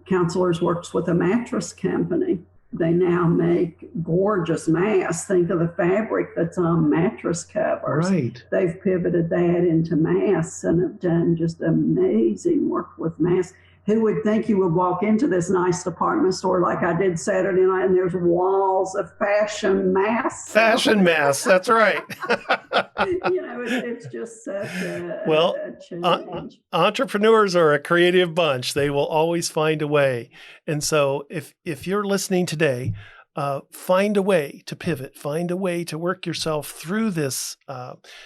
counselors works with a mattress company. They now make gorgeous masks. Think of the fabric that's on mattress covers. Right. They've pivoted that into masks and have done just amazing work with masks. Who would think you would walk into this nice department store like I did Saturday night and there's walls of fashion masks? Fashion masks, that's right. It's just such a change. Entrepreneurs are a creative bunch. They will always find a way. And so if you're listening today, find a way to pivot, find a way to work yourself through this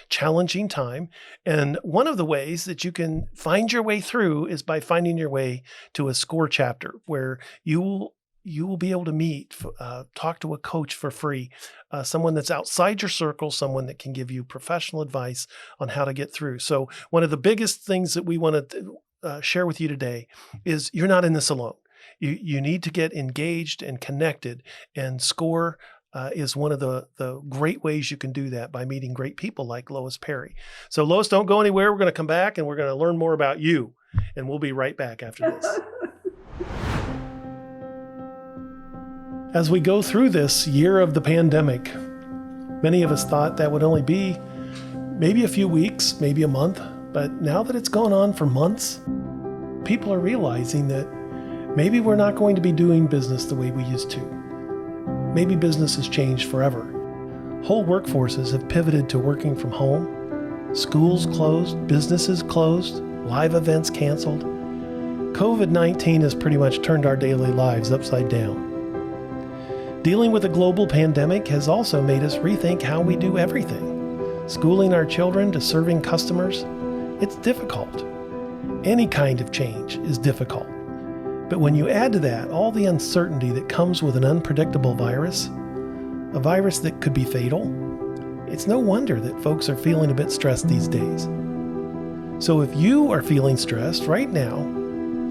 challenging time. And one of the ways that you can find your way through is by finding your way to a SCORE chapter where you will be able to meet, talk to a coach for free, someone that's outside your circle, someone that can give you professional advice on how to get through. So one of the biggest things that we want to share with you today is you're not in this alone. You need to get engaged and connected, and SCORE is one of the great ways you can do that by meeting great people like Lois Perry. So Lois, don't go anywhere. We're going to come back and we're going to learn more about you, and we'll be right back after this. As we go through this year of the pandemic, many of us thought that would only be maybe a few weeks, maybe a month, but now that it's gone on for months, people are realizing that maybe we're not going to be doing business the way we used to. Maybe business has changed forever. Whole workforces have pivoted to working from home. Schools closed, businesses closed, live events canceled. COVID-19 has pretty much turned our daily lives upside down. Dealing with a global pandemic has also made us rethink how we do everything. Schooling our children to serving customers, it's difficult. Any kind of change is difficult. But when you add to that all the uncertainty that comes with an unpredictable virus, a virus that could be fatal, it's no wonder that folks are feeling a bit stressed these days. So if you are feeling stressed right now,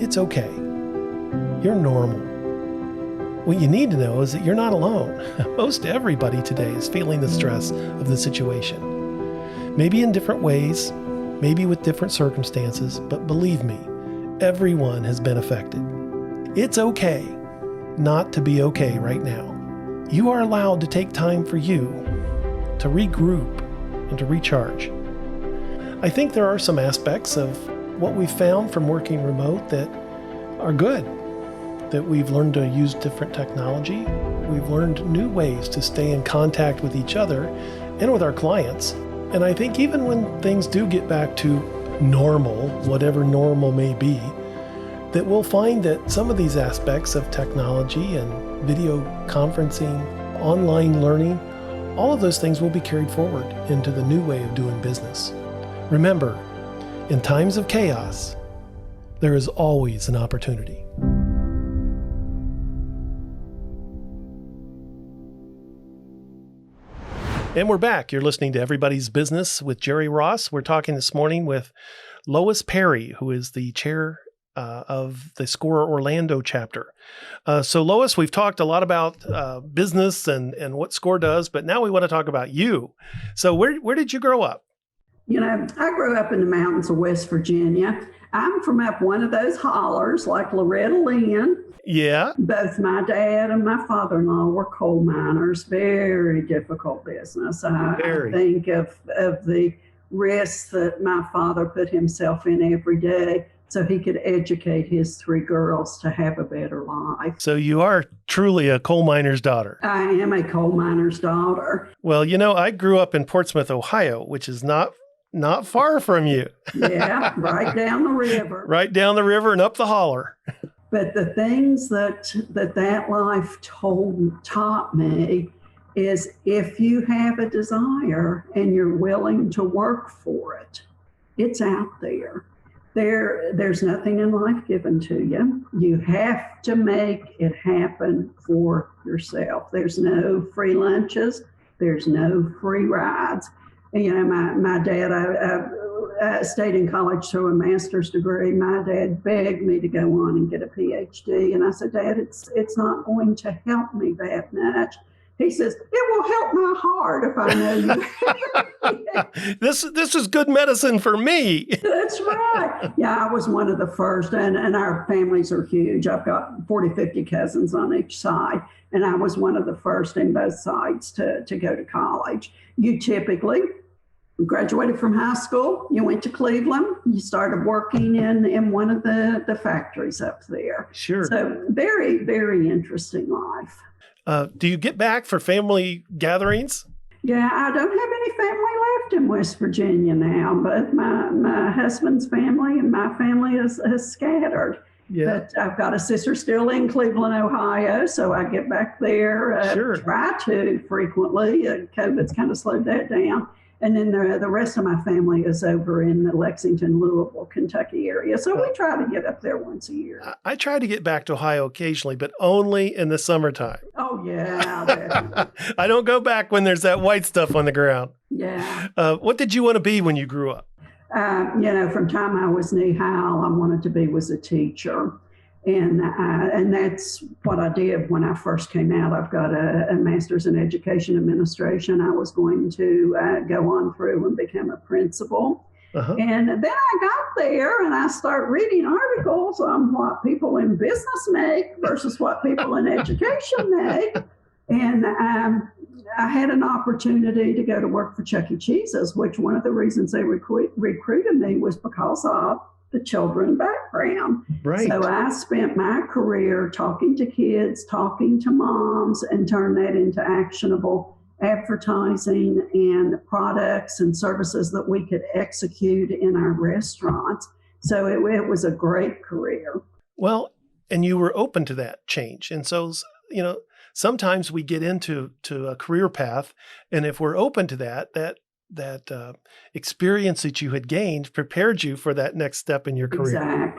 it's okay. You're normal. What you need to know is that you're not alone. Most everybody today is feeling the stress of the situation. Maybe in different ways, maybe with different circumstances, but believe me, everyone has been affected. It's okay not to be okay right now. You are allowed to take time for you to regroup and to recharge. I think there are some aspects of what we've found from working remote that are good, that we've learned to use different technology. We've learned new ways to stay in contact with each other and with our clients. And I think even when things do get back to normal, whatever normal may be, that we'll find that some of these aspects of technology and video conferencing, online learning, all of those things will be carried forward into the new way of doing business. Remember, in times of chaos, there is always an opportunity. And we're back. You're listening to Everybody's Business with Jerry Ross. We're talking this morning with Lois Perry, who is the chair of the SCORE Orlando chapter. So Lois, we've talked a lot about business and what SCORE does, but now we want to talk about you. So where did you grow up? I grew up in the mountains of West Virginia. I'm from up one of those hollers like Loretta Lynn. Yeah. Both my dad and my father-in-law were coal miners. Very difficult business. I think of the risks that my father put himself in every day so he could educate his 3 girls to have a better life. So you are truly a coal miner's daughter. I am a coal miner's daughter. Well, I grew up in Portsmouth, Ohio, which is not far from you. Yeah, right down the river. Right down the river and up the holler. But the things that life taught me is if you have a desire and you're willing to work for it, it's out there. There's nothing in life given to you. You have to make it happen for yourself. There's no free lunches. There's no free rides. And, my dad, I stayed in college to a master's degree. My dad begged me to go on and get a PhD. And I said, Dad, it's not going to help me that much. He says, it will help my heart if I know you. This is good medicine for me. That's right. Yeah, I was one of the first, and our families are huge. I've got 40, 50 cousins on each side, and I was one of the first in both sides to go to college. You typically graduated from high school, you went to Cleveland, you started working in one of the factories up there. Sure. So very, very interesting life. Do you get back for family gatherings? Yeah, I don't have any family left in West Virginia now, but my husband's family and my family has scattered. Yeah. But I've got a sister still in Cleveland, Ohio, so I get back there, Sure. Try to frequently. COVID's kind of slowed that down. And then the rest of my family is over in the Lexington, Louisville, Kentucky area. So we try to get up there once a year. I try to get back to Ohio occasionally, but only in the summertime. Oh, yeah. Definitely. I don't go back when there's that white stuff on the ground. Yeah. What did you want to be when you grew up? From time I was knee-high, all I wanted to be was a teacher. And that's what I did when I first came out. I've got a master's in education administration. I was going to go on through and become a principal. Uh-huh. And then I got there and I started reading articles on what people in business make versus what people in education make. And I had an opportunity to go to work for Chuck E. Cheese's, which one of the reasons they recruited me was because of the children background. Right. So I spent my career talking to kids, talking to moms, and turned that into actionable advertising and products and services that we could execute in our restaurants. So it was a great career. Well, and you were open to that change. And so, sometimes we get into a career path, and if we're open to that experience that you had gained prepared you for that next step in your career.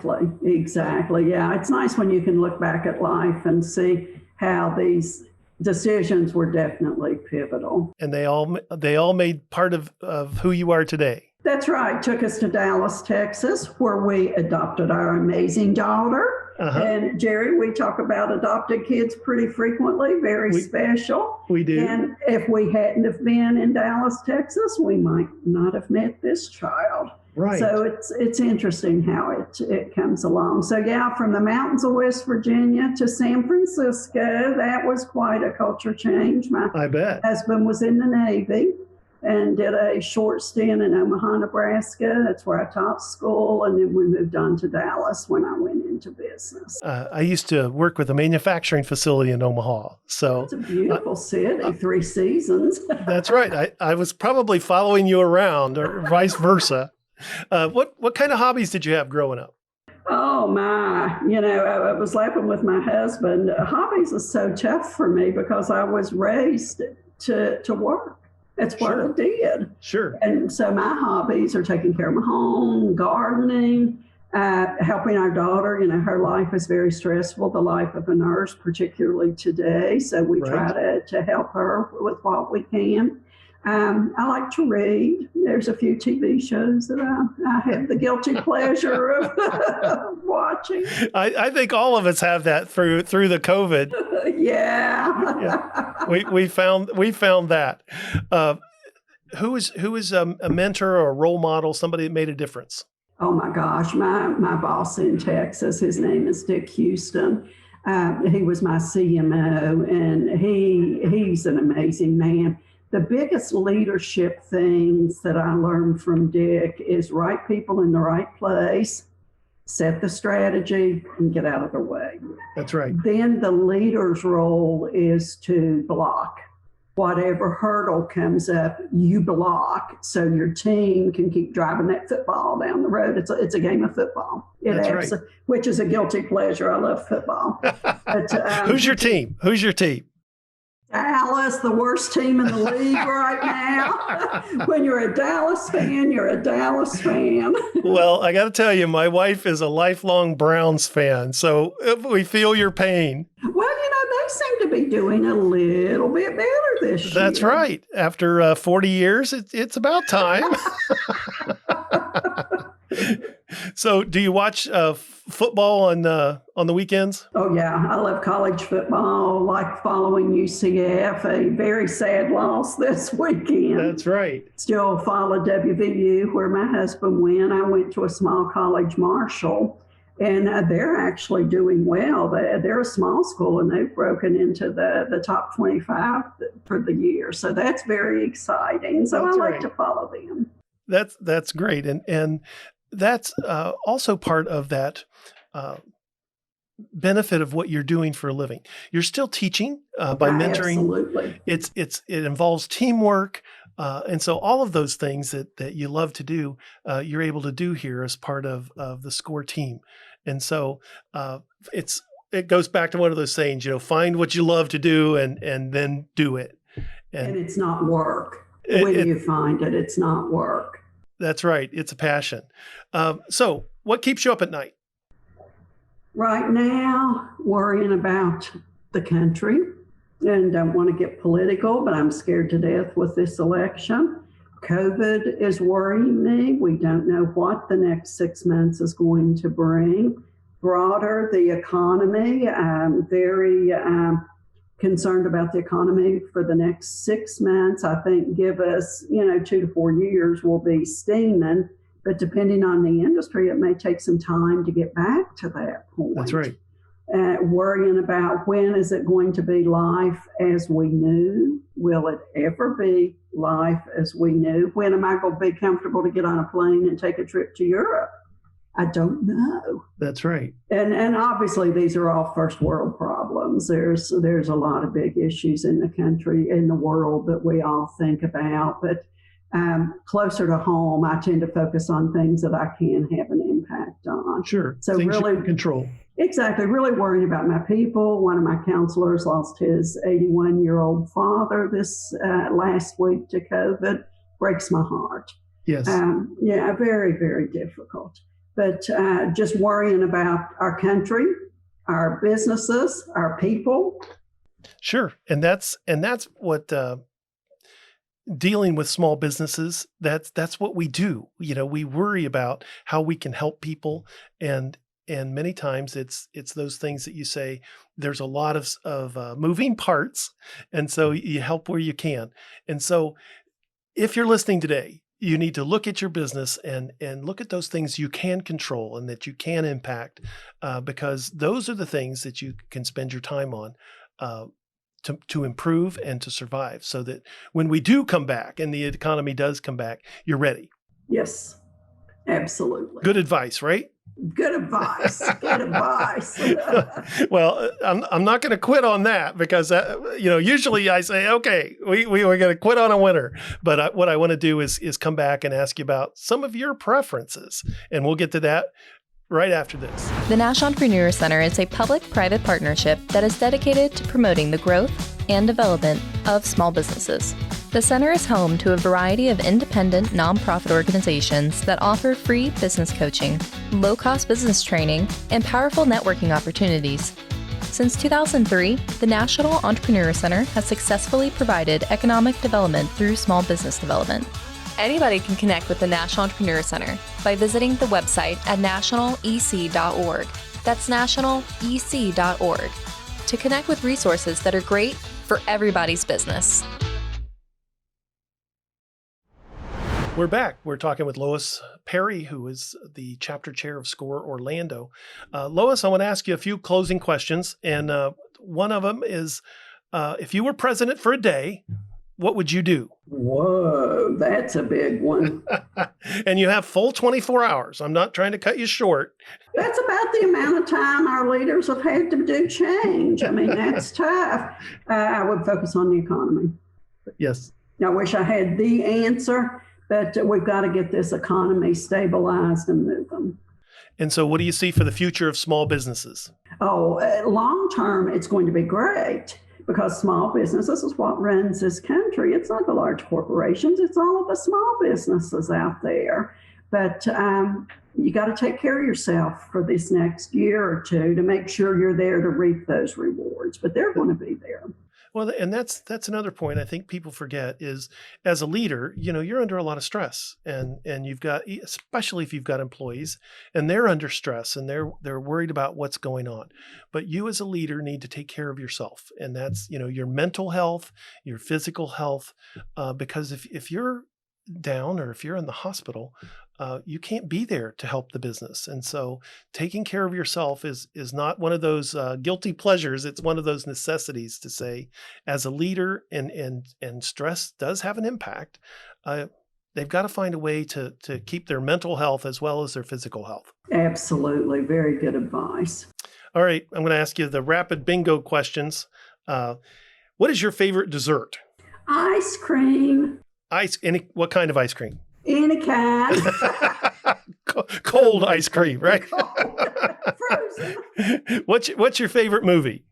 Exactly. Yeah, it's nice when you can look back at life and see how these decisions were definitely pivotal. And they all made part of who you are today. That's right. Took us to Dallas, Texas, where we adopted our amazing daughter. Uh-huh. And Jerry, we talk about adopted kids pretty frequently, very special. We do. And if we hadn't have been in Dallas, Texas, we might not have met this child. Right. So it's interesting how it comes along. So yeah, from the mountains of West Virginia to San Francisco, that was quite a culture change. I bet. Husband was in the Navy and did a short stint in Omaha, Nebraska. That's where I taught school. And then we moved on to Dallas when I went into business. I used to work with a manufacturing facility in Omaha. So it's a beautiful city, 3 seasons. That's right. I was probably following you around or vice versa. What kind of hobbies did you have growing up? Oh my, I was laughing with my husband. Hobbies is so tough for me because I was raised to work. That's what I did. Sure. And so my hobbies are taking care of my home, gardening, helping our daughter. Her life is very stressful, the life of a nurse, particularly today. So we try to help her with what we can. I like to read. There's a few TV shows that I have the guilty pleasure of watching. I think all of us have that through the COVID. Yeah. We found that. Who is a mentor or a role model, somebody that made a difference? Oh my gosh, my boss in Texas, his name is Dick Houston. He was my CMO, and he's an amazing man. The biggest leadership things that I learned from Dick is right people in the right place, set the strategy, and get out of their way. That's right. Then the leader's role is to block. Whatever hurdle comes up, you block so your team can keep driving that football down the road. It's a game of football. That's right. Which is a guilty pleasure. I love football. But, Who's your team? Dallas, the worst team in the league right now. When you're a Dallas fan, you're a Dallas fan. Well, I got to tell you, my wife is a lifelong Browns fan, so we feel your pain. Well, they seem to be doing a little bit better this year. That's right. After 40 years, it's about time. So do you watch football on the weekends? Oh, yeah. I love college football, like following UCF, a very sad loss this weekend. That's right. Still follow WVU, where my husband went. I went to a small college, Marshall, and they're actually doing well. They're a small school, and they've broken into the top 25 for the year. So that's very exciting. So That's I like right. to follow them. That's great. And that's also part of that benefit of what you're doing for a living. You're still teaching by mentoring. Absolutely. It involves teamwork. And so all of those things that you love to do, you're able to do here as part of the SCORE team. And so it goes back to one of those sayings, find what you love to do and then do it. And it's not work. When you find it, it's not work. That's right. It's a passion. So what keeps you up at night? Right now, worrying about the country, and don't want to get political, but I'm scared to death with this election. COVID is worrying me. We don't know what the next 6 months is going to bring. Broader, the economy, I'm very concerned about the economy for the next 6 months. I think give us, 2 to 4 years, we'll be steaming. But depending on the industry, it may take some time to get back to that point. That's right. Worrying about when is it going to be life as we knew? Will it ever be life as we knew? When am I going to be comfortable to get on a plane and take a trip to Europe? I don't know. That's right. And obviously these are all first world problems. There's a lot of big issues in the country, in the world that we all think about. But closer to home, I tend to focus on things that I can have an impact on. Sure. So things really you can control. Exactly. Really worrying about my people. One of my counselors lost his 81-year-old father this last week to COVID. Breaks my heart. Yes. Very, very difficult. But just worrying about our country, our businesses, our people. Sure. And that's what dealing with small businesses, that's what we do. We worry about how we can help people, and many times it's those things that you say, there's a lot of moving parts, and so you help where you can. And so if you're listening today, you need to look at your business and look at those things you can control and that you can impact, because those are the things that you can spend your time on to improve and to survive, so that when we do come back and the economy does come back, you're ready. Yes, absolutely. Good advice, right? Good advice. Good advice. Well, I'm not going to quit on that, because usually I say, okay, we're going to quit on a winner. But what I want to do is come back and ask you about some of your preferences, and we'll get to that right after this. The Nash Entrepreneur Center is a public-private partnership that is dedicated to promoting the growth and development of small businesses. The center is home to a variety of independent nonprofit organizations that offer free business coaching, low-cost business training, and powerful networking opportunities. Since 2003, the National Entrepreneur Center has successfully provided economic development through small business development. Anybody can connect with the National Entrepreneur Center by visiting the website at nationalec.org. That's nationalec.org to connect with resources that are great for everybody's business. We're back. We're talking with Lois Perry, who is the chapter chair of SCORE Orlando. Lois, I want to ask you a few closing questions. And one of them is, if you were president for a day, what would you do? Whoa, that's a big one. And you have full 24 hours. I'm not trying to cut you short. That's about the amount of time our leaders have had to do change. I mean, that's tough. I would focus on the economy. Yes. I wish I had the answer, but we've got to get this economy stabilized and moving. And so what do you see for the future of small businesses? Oh, long term, it's going to be great because small businesses is what runs this country. It's not the large corporations. It's all of the small businesses out there. But you got to take care of yourself for this next year or two to make sure you're there to reap those rewards. But they're going to be there. Well, and that's another point I think people forget is as a leader, you're under a lot of stress and you've got, especially if you've got employees and they're under stress and they're worried about what's going on. But you as a leader need to take care of yourself. And that's, your mental health, your physical health, because if you're down or if you're in the hospital, you can't be there to help the business. And so taking care of yourself is not one of those guilty pleasures. It's one of those necessities to say, as a leader, and stress does have an impact. They've got to find a way to keep their mental health as well as their physical health. Absolutely. Very good advice. All right. I'm going to ask you the rapid bingo questions. What is your favorite dessert? Ice cream. What kind of ice cream? Any kind. Cold ice cream, right? Frozen. What's your favorite movie?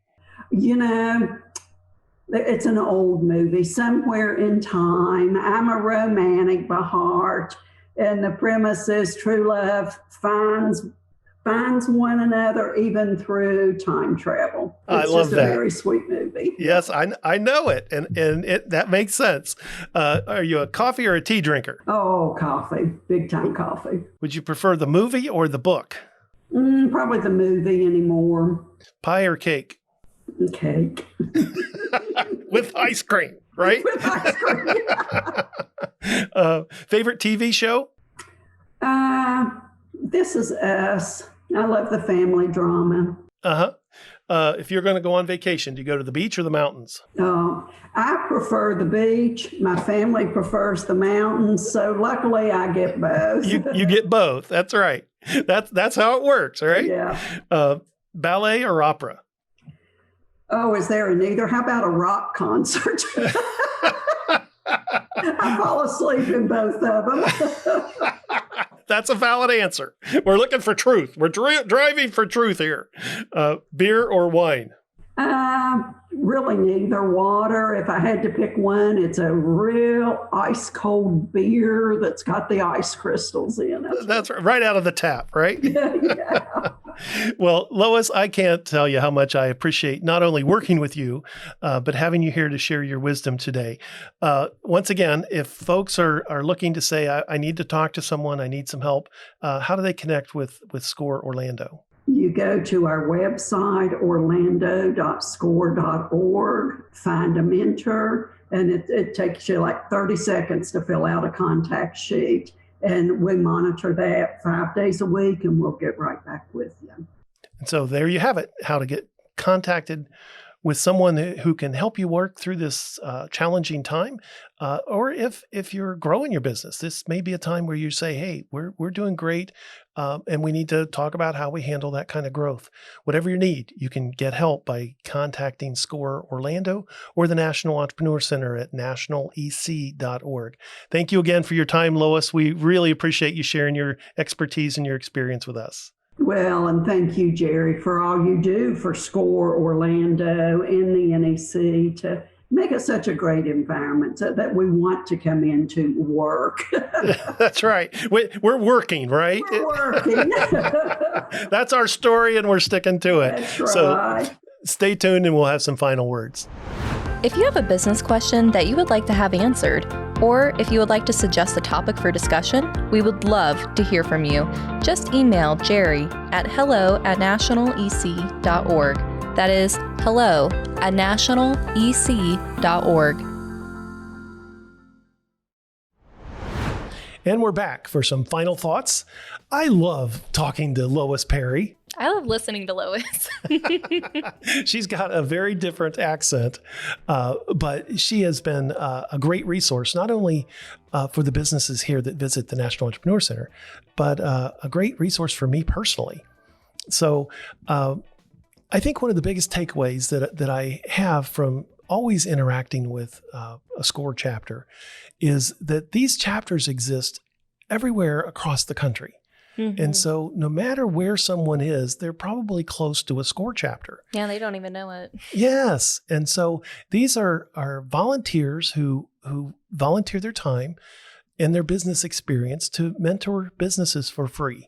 It's an old movie, Somewhere in Time. I'm a romantic by heart, and the premise is true love finds one another even through time travel. I love that. It's just a very sweet movie. Yes, I know it, and that makes sense. Are you a coffee or a tea drinker? Oh, coffee. Big time coffee. Would you prefer the movie or the book? Probably the movie anymore. Pie or cake? Cake. With ice cream, right? With ice cream. Favorite TV show? This Is Us. I love the family drama. If you're going to go on vacation, do you go to the beach or the mountains? I prefer the beach. My family prefers the mountains. So luckily I get both. You get both. That's right. That's how it works, right? Yeah. Ballet or opera? Oh, is there a neither? How about a rock concert? I fall asleep in both of them. That's a valid answer. We're looking for truth. We're driving for truth here. Beer or wine? Really neither. Water. If I had to pick one, it's a real ice cold beer that's got the ice crystals in it. That's right out of the tap, right? Yeah. Well, Lois, I can't tell you how much I appreciate not only working with you, but having you here to share your wisdom today. Once again, if folks are looking to say, I need to talk to someone, I need some help, how do they connect with SCORE Orlando? You go to our website, orlando.score.org, find a mentor, and it takes you like 30 seconds to fill out a contact sheet. And we monitor that 5 days a week, and we'll get right back with you. And so there you have it, how to get contacted with someone who can help you work through this challenging time. Or if you're growing your business, this may be a time where you say, hey, we're doing great, and we need to talk about how we handle that kind of growth. Whatever you need, you can get help by contacting SCORE Orlando or the National Entrepreneur Center at nationalec.org. Thank you again for your time, Lois. We really appreciate you sharing your expertise and your experience with us. Well, and thank you, Jerry, for all you do for SCORE Orlando and the NEC to make it such a great environment so that we want to come into work. That's right. We're working, right? We're working. That's our story, and we're sticking to it. That's right. So Stay tuned and we'll have some final words. If you have a business question that you would like to have answered, or if you would like to suggest a topic for discussion, we would love to hear from you. Just email Jerry at hello@nationalec.org. That is hello@nationalec.org. And we're back for some final thoughts. I love talking to Lois Perry. I love listening to Lois. She's got a very different accent, but she has been a great resource, not only for the businesses here that visit the National Entrepreneur Center, but a great resource for me personally. So I think one of the biggest takeaways that I have from always interacting with a SCORE chapter is that these chapters exist everywhere across the country. Mm-hmm. And so no matter where someone is, they're probably close to a SCORE chapter. Yeah, they don't even know it. Yes. And so these are volunteers who volunteer their time and their business experience to mentor businesses for free.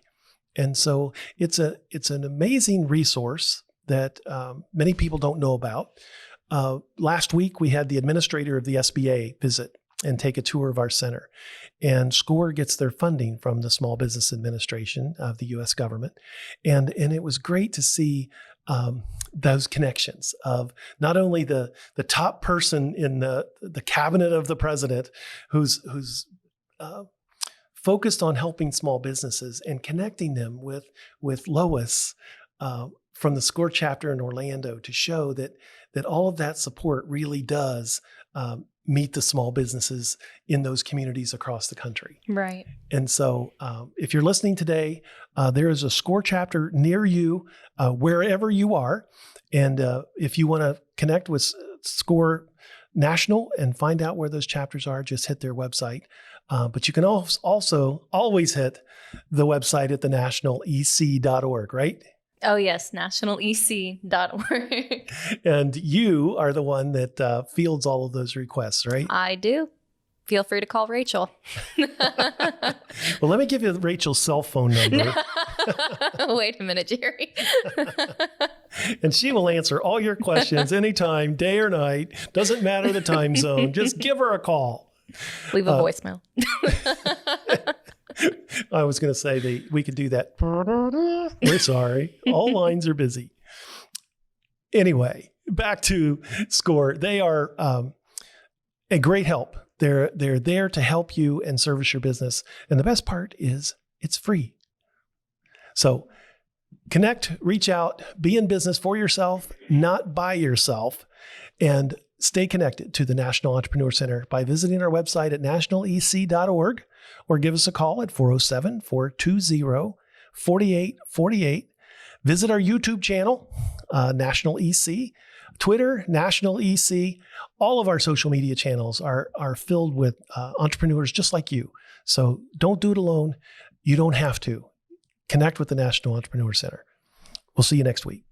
And so it's an amazing resource that many people don't know about. Last week, we had the administrator of the SBA visit and take a tour of our center. And SCORE gets their funding from the Small Business Administration of the U.S. government. And it was great to see those connections of not only the top person in the cabinet of the president who's focused on helping small businesses and connecting them with Lois from the SCORE chapter in Orlando to show that all of that support really does meet the small businesses in those communities across the country. Right. And so if you're listening today, there is a SCORE chapter near you, wherever you are. And if you want to connect with SCORE National and find out where those chapters are, just hit their website. But you can also always hit the website at thenationalec.org, right? Oh, yes, nationalec.org. And you are the one that fields all of those requests, right? I do. Feel free to call Rachel. Well, let me give you Rachel's cell phone number. Wait a minute, Jerry. And she will answer all your questions anytime, day or night. Doesn't matter the time zone. Just give her a call. Leave a voicemail. I was going to say we could do that. We're sorry. All lines are busy. Anyway, back to SCORE. They are a great help. They're there to help you and service your business. And the best part is it's free. So connect, reach out, be in business for yourself, not by yourself, and stay connected to the National Entrepreneur Center by visiting our website at nationalec.org or give us a call at 407-420-4848. Visit our YouTube channel, National EC, Twitter, National EC. All of our social media channels are filled with entrepreneurs just like you. So don't do it alone. You don't have to. Connect with the National Entrepreneur Center. We'll see you next week.